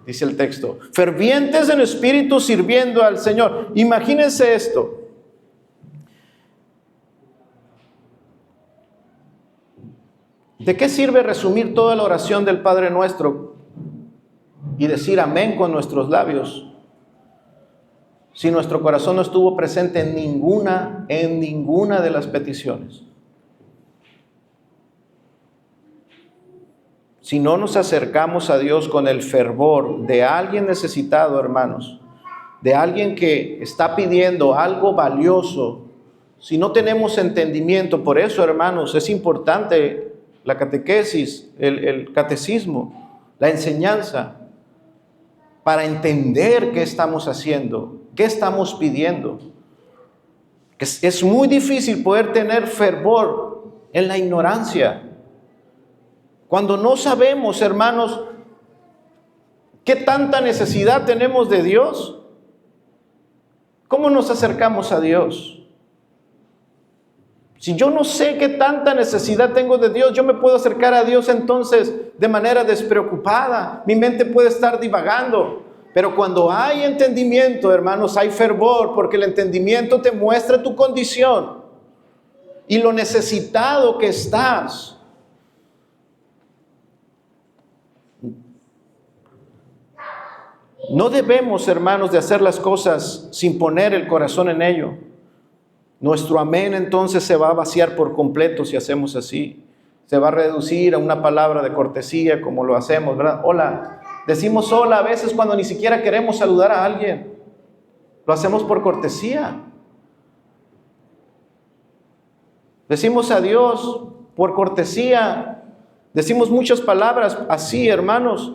S1: Dice el texto, fervientes en espíritu, sirviendo al Señor. Imagínense esto. ¿De qué sirve resumir toda la oración del Padre Nuestro y decir amén con nuestros labios si nuestro corazón no estuvo presente en ninguna de las peticiones? Si no nos acercamos a Dios con el fervor de alguien necesitado, hermanos, de alguien que está pidiendo algo valioso, si no tenemos entendimiento, por eso, hermanos, es importante la catequesis, el catecismo, la enseñanza, para entender qué estamos haciendo, qué estamos pidiendo. Es muy difícil poder tener fervor en la ignorancia. Cuando no sabemos, hermanos, qué tanta necesidad tenemos de Dios, ¿cómo nos acercamos a Dios? Si yo no sé qué tanta necesidad tengo de Dios, yo me puedo acercar a Dios entonces de manera despreocupada. Mi mente puede estar divagando. Pero cuando hay entendimiento, hermanos, hay fervor, porque el entendimiento te muestra tu condición y lo necesitado que estás. No debemos, hermanos, de hacer las cosas sin poner el corazón en ello. Nuestro amén entonces se va a vaciar por completo si hacemos así. Se va a reducir a una palabra de cortesía como lo hacemos, ¿verdad? Hola. Decimos hola a veces cuando ni siquiera queremos saludar a alguien. Lo hacemos por cortesía. Decimos adiós por cortesía. Decimos muchas palabras así, hermanos.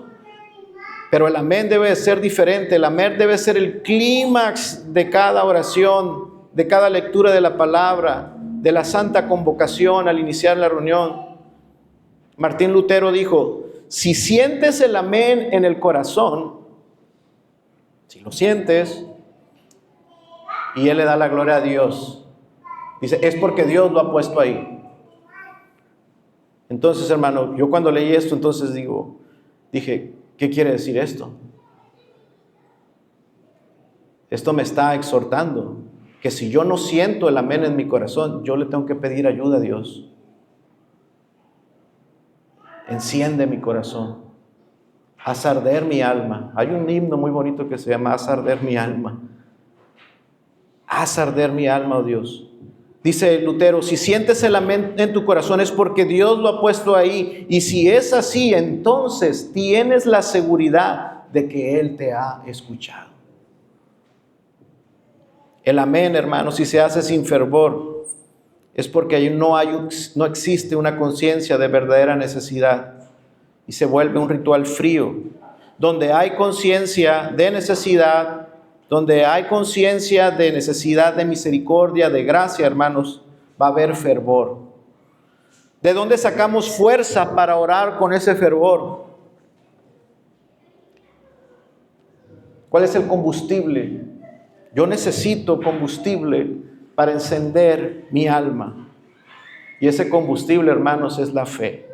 S1: Pero el amén debe ser diferente. El amén debe ser el clímax de cada oración, de cada lectura de la palabra, de la santa convocación al iniciar la reunión. Martín Lutero dijo, si sientes el amén en el corazón, si lo sientes, y él le da la gloria a Dios, dice, es porque Dios lo ha puesto ahí. Entonces, hermano, yo cuando leí esto, entonces dije, ¿qué quiere decir esto? Esto me está exhortando que si yo no siento el amén en mi corazón, yo le tengo que pedir ayuda a Dios. Enciende mi corazón, haz arder mi alma. Hay un himno muy bonito que se llama Haz arder mi alma. Haz arder mi alma, oh Dios. Dice Lutero, si sientes el amén en tu corazón es porque Dios lo ha puesto ahí. Y si es así, entonces tienes la seguridad de que Él te ha escuchado. El amén, hermano, si se hace sin fervor, es porque ahí no existe una conciencia de verdadera necesidad y se vuelve un ritual frío. Donde hay conciencia de necesidad, donde hay conciencia de necesidad de misericordia, de gracia, hermanos, va a haber fervor. ¿De dónde sacamos fuerza para orar con ese fervor? ¿Cuál es el combustible? Yo necesito combustible para encender mi alma. Y ese combustible, hermanos, es la fe.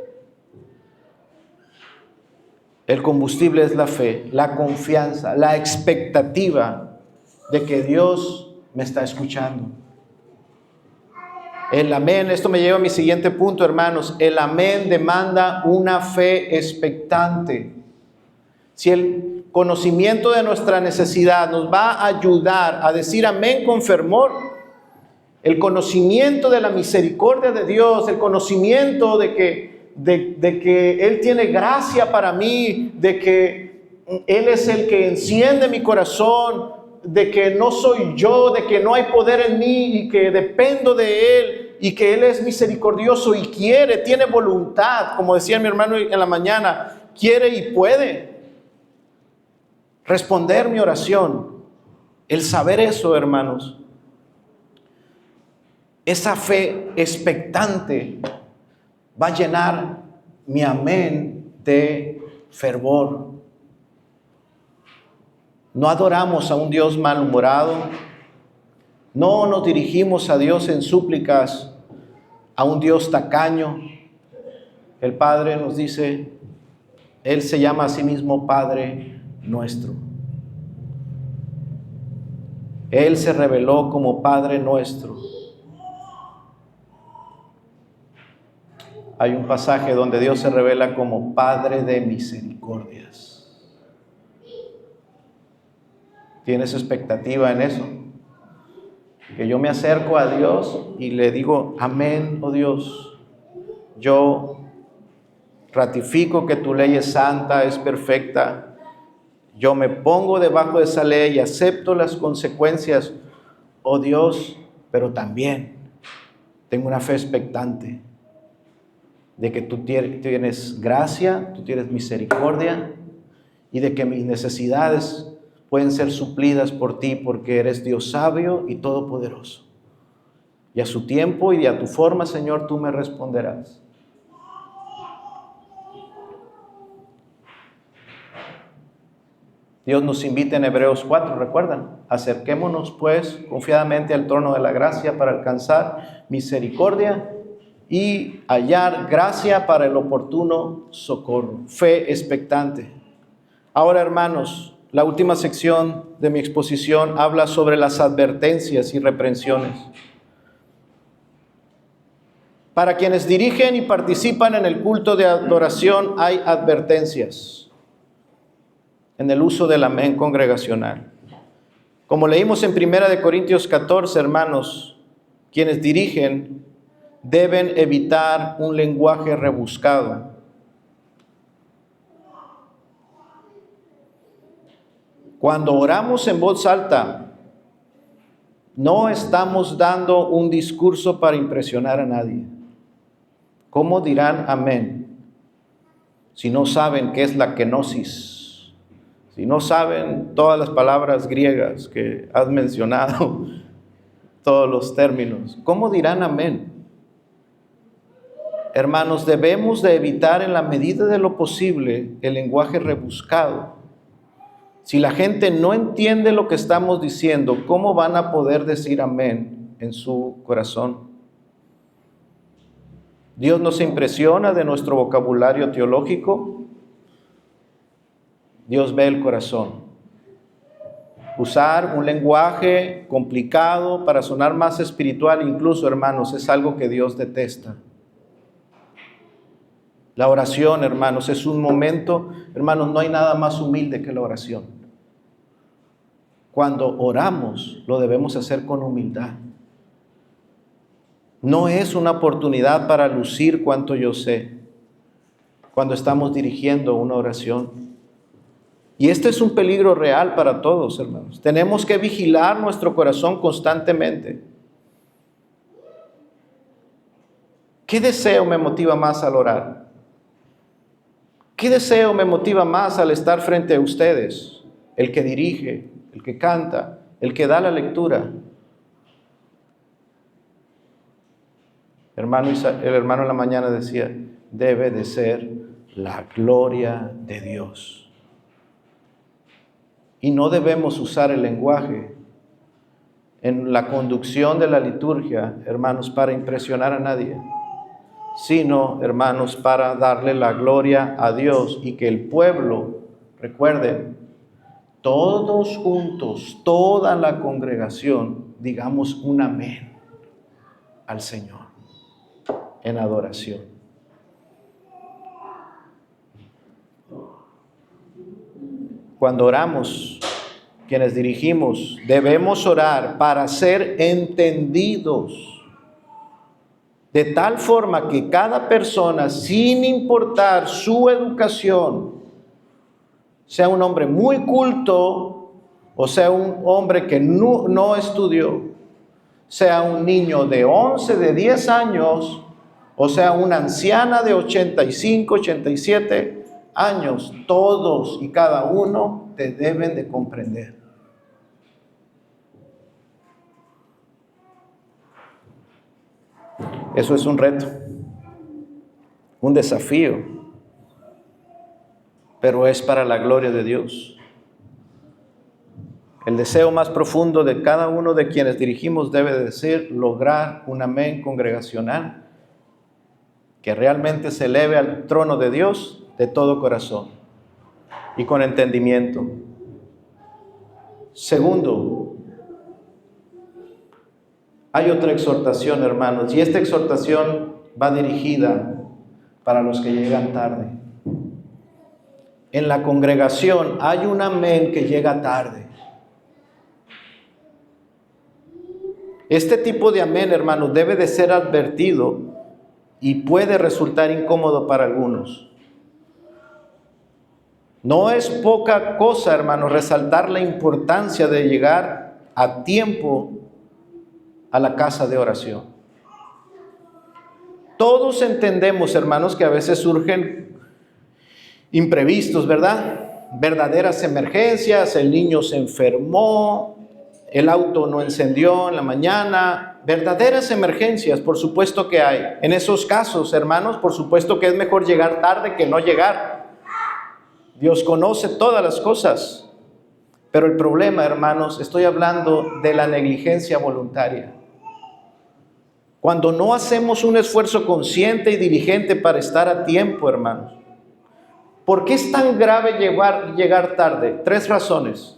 S1: El combustible es la fe, la confianza, la expectativa de que Dios me está escuchando. El amén, esto me lleva a mi siguiente punto, hermanos. El amén demanda una fe expectante. Si el conocimiento de nuestra necesidad nos va a ayudar a decir amén con fervor, el conocimiento de la misericordia de Dios, el conocimiento de que Él tiene gracia para mí, de que Él es el que enciende mi corazón, de que no soy yo, de que no hay poder en mí y que dependo de Él y que Él es misericordioso y quiere, tiene voluntad, como decía mi hermano en la mañana, quiere y puede responder mi oración. El saber eso, hermanos, esa fe expectante va a llenar mi amén de fervor. No adoramos a un Dios malhumorado, no nos dirigimos a Dios en súplicas, a un Dios tacaño. El Padre nos dice, Él se llama a sí mismo Padre nuestro. Él se reveló como Padre nuestro. Hay un pasaje donde Dios se revela como Padre de misericordias. ¿Tienes expectativa en eso? Que yo me acerco a Dios y le digo, amén, oh Dios. Yo ratifico que tu ley es santa, es perfecta. Yo me pongo debajo de esa ley y acepto las consecuencias, oh Dios, pero también tengo una fe expectante de que tú tienes gracia, tú tienes misericordia y de que mis necesidades pueden ser suplidas por ti porque eres Dios sabio y todopoderoso. Y a su tiempo y a tu forma, Señor, tú me responderás. Dios nos invita en Hebreos 4, ¿recuerdan? Acerquémonos pues confiadamente al trono de la gracia para alcanzar misericordia y hallar gracia para el oportuno socorro. Fe expectante. Ahora, hermanos, la última sección de mi exposición habla sobre las advertencias y reprensiones. Para quienes dirigen y participan en el culto de adoración hay advertencias en el uso del amén congregacional. Como leímos en 1 Corintios 14, hermanos, quienes dirigen deben evitar un lenguaje rebuscado. Cuando oramos en voz alta, No estamos dando un discurso para impresionar a nadie. ¿Cómo dirán amén si no saben qué es la kenosis? Si no saben todas las palabras griegas que has mencionado, todos los términos, ¿cómo dirán amén? Hermanos, debemos de evitar en la medida de lo posible el lenguaje rebuscado. Si la gente no entiende lo que estamos diciendo, ¿cómo van a poder decir amén en su corazón? Dios nos impresiona de nuestro vocabulario teológico. Dios ve el corazón. Usar un lenguaje complicado para sonar más espiritual, incluso, hermanos, es algo que Dios detesta. La oración, hermanos, es un momento, hermanos, no hay nada más humilde que la oración. Cuando oramos, lo debemos hacer con humildad. No es una oportunidad para lucir cuanto yo sé cuando estamos dirigiendo una oración. Y este es un peligro real para todos, hermanos. Tenemos que vigilar nuestro corazón constantemente. ¿Qué deseo me motiva más al orar? ¿Qué deseo me motiva más al estar frente a ustedes? El que dirige, el que canta, el que da la lectura. El hermano en la mañana decía, debe de ser la gloria de Dios. Y no debemos usar el lenguaje en la conducción de la liturgia, hermanos, para impresionar a nadie, sino, hermanos, para darle la gloria a Dios y que el pueblo, recuerden, todos juntos, toda la congregación, digamos un amén al Señor en adoración. Cuando oramos, quienes dirigimos, debemos orar para ser entendidos, de tal forma que cada persona, sin importar su educación, sea un hombre muy culto o sea un hombre que no estudió, sea un niño de 11, de 10 años, o sea una anciana de 85, 87 años, todos y cada uno te deben de comprender. Eso es un reto, un desafío, pero es para la gloria de Dios. El deseo más profundo de cada uno de quienes dirigimos debe de ser lograr un amén congregacional que realmente se eleve al trono de Dios de todo corazón y con entendimiento. Segundo, hay otra exhortación, hermanos, y esta exhortación va dirigida para los que llegan tarde. En la congregación hay un amén que llega tarde. Este tipo de amén, hermanos, debe de ser advertido y puede resultar incómodo para algunos. No es poca cosa, hermanos, resaltar la importancia de llegar a tiempo a la casa de oración. Todos entendemos, hermanos, que a veces surgen imprevistos, ¿verdad? Verdaderas emergencias, el niño se enfermó, el auto no encendió en la mañana, verdaderas emergencias, por supuesto que hay. En esos casos, hermanos, por supuesto que es mejor llegar tarde que no llegar. Dios conoce todas las cosas, pero el problema, hermanos, estoy hablando de la negligencia voluntaria. Cuando no hacemos un esfuerzo consciente y diligente para estar a tiempo, hermanos. ¿Por qué es tan grave llegar tarde? 3 razones.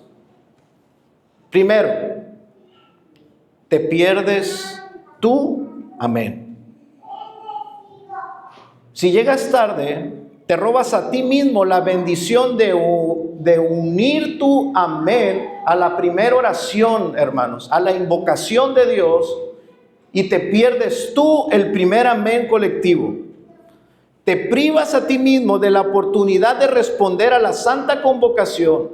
S1: Primero, te pierdes tu amén. Si llegas tarde, te robas a ti mismo la bendición de unir tu amén a la primera oración, hermanos, a la invocación de Dios, y te pierdes tú el primer amén colectivo. Te privas a ti mismo de la oportunidad de responder a la santa convocación,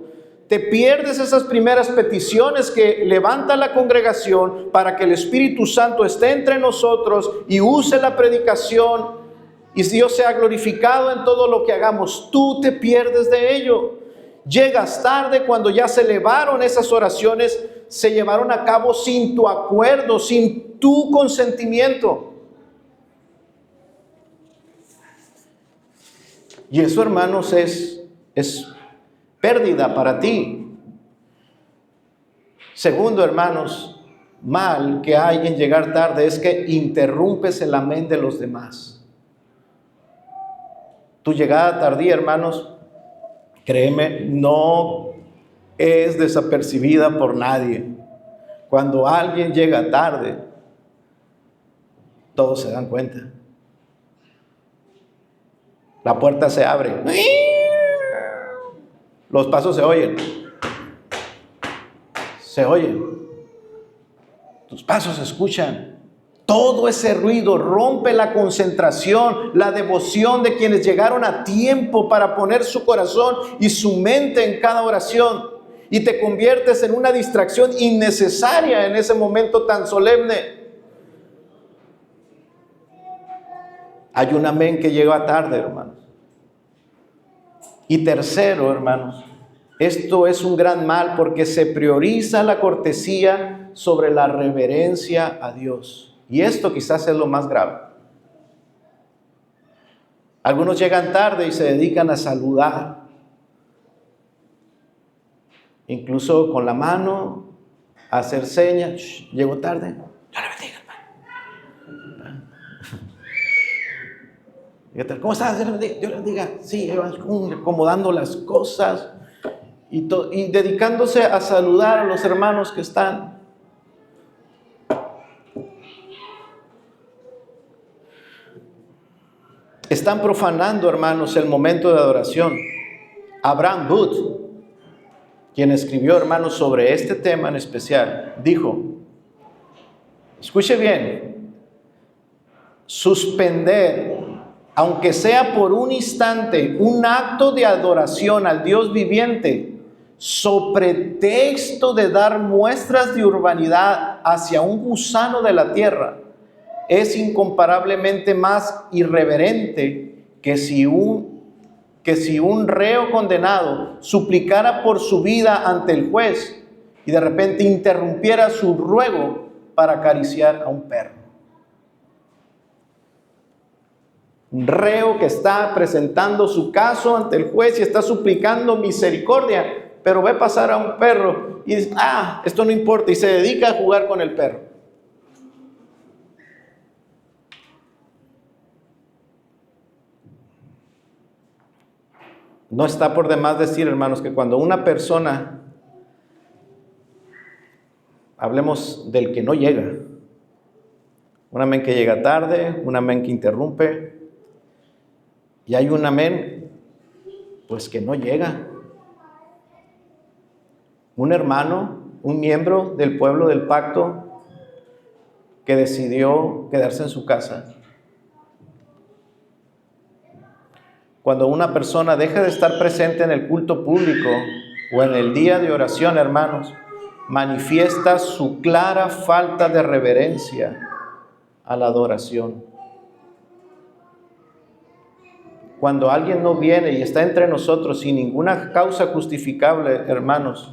S1: Te pierdes esas primeras peticiones que levanta la congregación para que el Espíritu Santo esté entre nosotros y use la predicación y Dios sea glorificado en todo lo que hagamos. Tú te pierdes de ello. Llegas tarde cuando ya se elevaron esas oraciones, se llevaron a cabo sin tu acuerdo, sin tu consentimiento. Y eso, hermanos, es pérdida para ti. Segundo, hermanos, mal que hay en llegar tarde es que interrumpes el amén de los demás. Tu llegada tardía, hermanos, créeme, no es desapercibida por nadie. Cuando alguien llega tarde, todos se dan cuenta. La puerta se abre. Los pasos se oyen. Se oyen. Tus pasos se escuchan. Todo ese ruido rompe la concentración, la devoción de quienes llegaron a tiempo para poner su corazón y su mente en cada oración. Y te conviertes en una distracción innecesaria en ese momento tan solemne. Hay un amén que llega tarde, hermanos. Y tercero, hermanos, esto es un gran mal porque se prioriza la cortesía sobre la reverencia a Dios. Y esto quizás es lo más grave. Algunos llegan tarde y se dedican a saludar, incluso con la mano, a hacer señas. Llego tarde. Dios le bendiga, hermano. ¿Cómo estás? Dios le bendiga. Sí, acomodando las cosas y dedicándose a saludar a los hermanos que están. Están profanando, hermanos, el momento de adoración. Abraham Booth, quien escribió, hermanos, sobre este tema en especial, dijo, escuche bien, suspender, aunque sea por un instante, un acto de adoración al Dios viviente, sobre pretexto de dar muestras de urbanidad hacia un gusano de la tierra, es incomparablemente más irreverente que si un reo condenado suplicara por su vida ante el juez y de repente interrumpiera su ruego para acariciar a un perro. Un reo que está presentando su caso ante el juez y está suplicando misericordia, pero ve pasar a un perro y dice, esto no importa, y se dedica a jugar con el perro. No está por demás decir, hermanos, que cuando una persona, hablemos del que no llega, un amén que llega tarde, un amén que interrumpe, y hay un amén, pues que no llega. Un hermano, un miembro del pueblo del pacto, que decidió quedarse en su casa. Cuando una persona deja de estar presente en el culto público o en el día de oración, hermanos, manifiesta su clara falta de reverencia a la adoración. Cuando alguien no viene y está entre nosotros sin ninguna causa justificable, hermanos,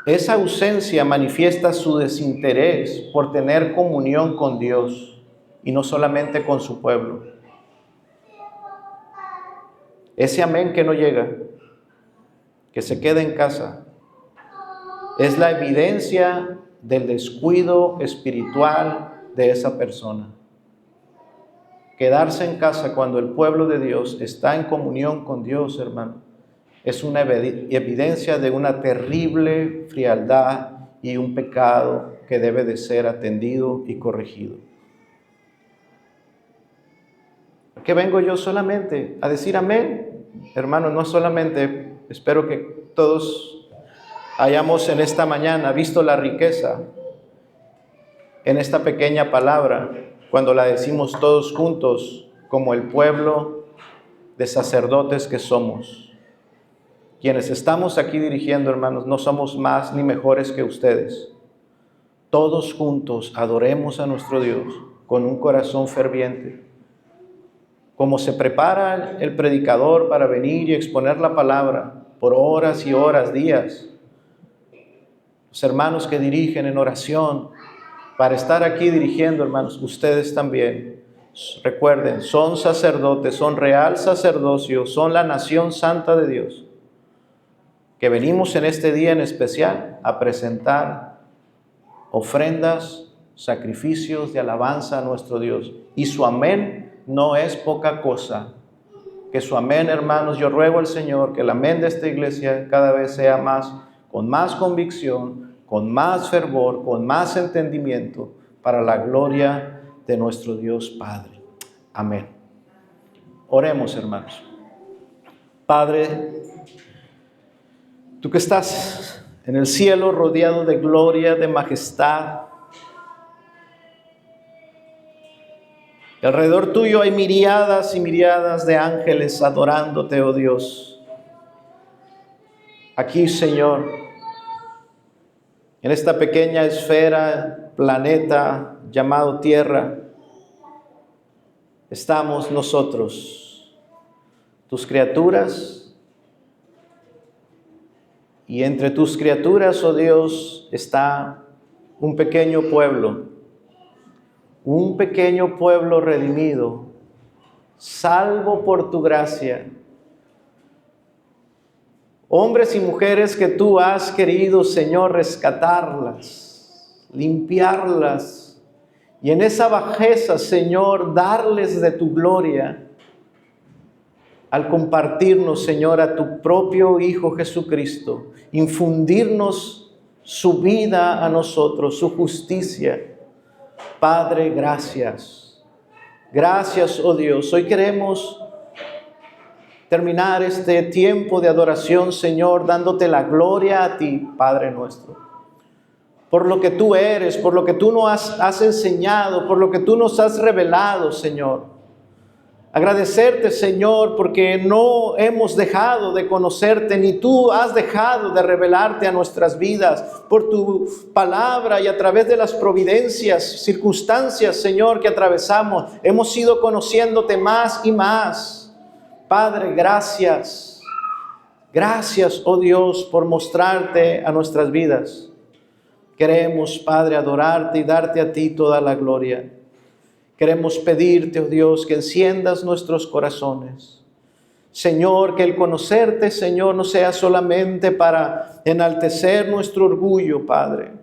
S1: esa ausencia manifiesta su desinterés por tener comunión con Dios y no solamente con su pueblo. Ese amén que no llega, que se queda en casa, es la evidencia del descuido espiritual de esa persona. Quedarse en casa cuando el pueblo de Dios está en comunión con Dios, hermano, es una evidencia de una terrible frialdad y un pecado que debe de ser atendido y corregido. ¿Qué vengo yo solamente a decir amén? Hermano, no solamente, espero que todos hayamos en esta mañana visto la riqueza en esta pequeña palabra, cuando la decimos todos juntos como el pueblo de sacerdotes que somos. quienes estamos aquí dirigiendo, hermanos, no somos más ni mejores que ustedes. Todos juntos adoremos a nuestro Dios con un corazón ferviente. Como se prepara el predicador para venir y exponer la palabra por horas y horas, días. Los hermanos que dirigen en oración para estar aquí dirigiendo, hermanos, ustedes también. Recuerden, son sacerdotes, son real sacerdocio, son la nación santa de Dios, que venimos en este día en especial a presentar ofrendas, sacrificios de alabanza a nuestro Dios. Y su amén no es poca cosa. Que su amén, hermanos, yo ruego al Señor que el amén de esta iglesia cada vez sea más, con más convicción, con más fervor, con más entendimiento, para la gloria de nuestro Dios Padre. Amén. Oremos, hermanos. Padre, tú que estás en el cielo rodeado de gloria, de majestad, alrededor tuyo hay miríadas y miríadas de ángeles adorándote, oh Dios. Aquí, Señor, en esta pequeña esfera, planeta llamado Tierra, estamos nosotros, tus criaturas, y entre tus criaturas, oh Dios, está un pequeño pueblo redimido, salvo por tu gracia. Hombres y mujeres que tú has querido, Señor, rescatarlas, limpiarlas, y en esa bajeza, Señor, darles de tu gloria, al compartirnos, Señor, a tu propio Hijo Jesucristo, infundirnos su vida a nosotros, su justicia. Padre, gracias. Gracias, oh Dios. Hoy queremos terminar este tiempo de adoración, Señor, dándote la gloria a ti, Padre nuestro. Por lo que tú eres, por lo que tú nos has enseñado, por lo que tú nos has revelado, Señor. Agradecerte, Señor, porque no hemos dejado de conocerte, ni tú has dejado de revelarte a nuestras vidas por tu palabra y a través de las providencias, circunstancias, Señor, que atravesamos. Hemos ido conociéndote más y más. Padre, gracias. Gracias, oh Dios, por mostrarte a nuestras vidas. Queremos, Padre, adorarte y darte a ti toda la gloria. Queremos pedirte, oh Dios, que enciendas nuestros corazones. Señor, que el conocerte, Señor, no sea solamente para enaltecer nuestro orgullo, Padre,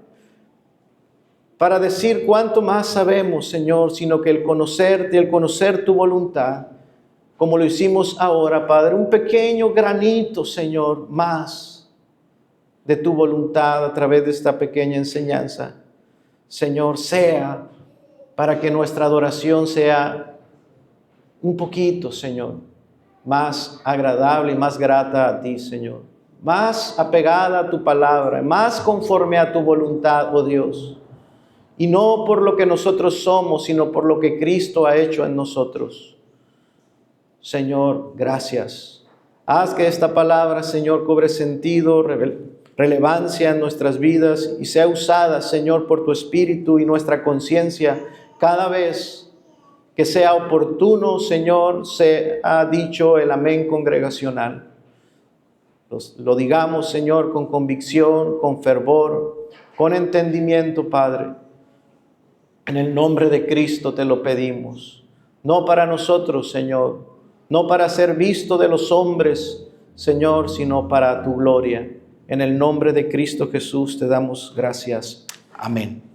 S1: para decir cuánto más sabemos, Señor, sino que el conocerte, el conocer tu voluntad, como lo hicimos ahora, Padre, un pequeño granito, Señor, más de tu voluntad a través de esta pequeña enseñanza. Señor, sea para que nuestra adoración sea un poquito, Señor, más agradable y más grata a ti, Señor. Más apegada a tu palabra, más conforme a tu voluntad, oh Dios. Y no por lo que nosotros somos, sino por lo que Cristo ha hecho en nosotros. Señor, gracias. Haz que esta palabra, Señor, cobre sentido, relevancia en nuestras vidas y sea usada, Señor, por tu Espíritu y nuestra conciencia cada vez que sea oportuno, Señor, se ha dicho el amén congregacional. Lo digamos, Señor, con convicción, con fervor, con entendimiento, Padre. En el nombre de Cristo te lo pedimos. No para nosotros, Señor, no para ser visto de los hombres, Señor, sino para tu gloria. En el nombre de Cristo Jesús te damos gracias. Amén.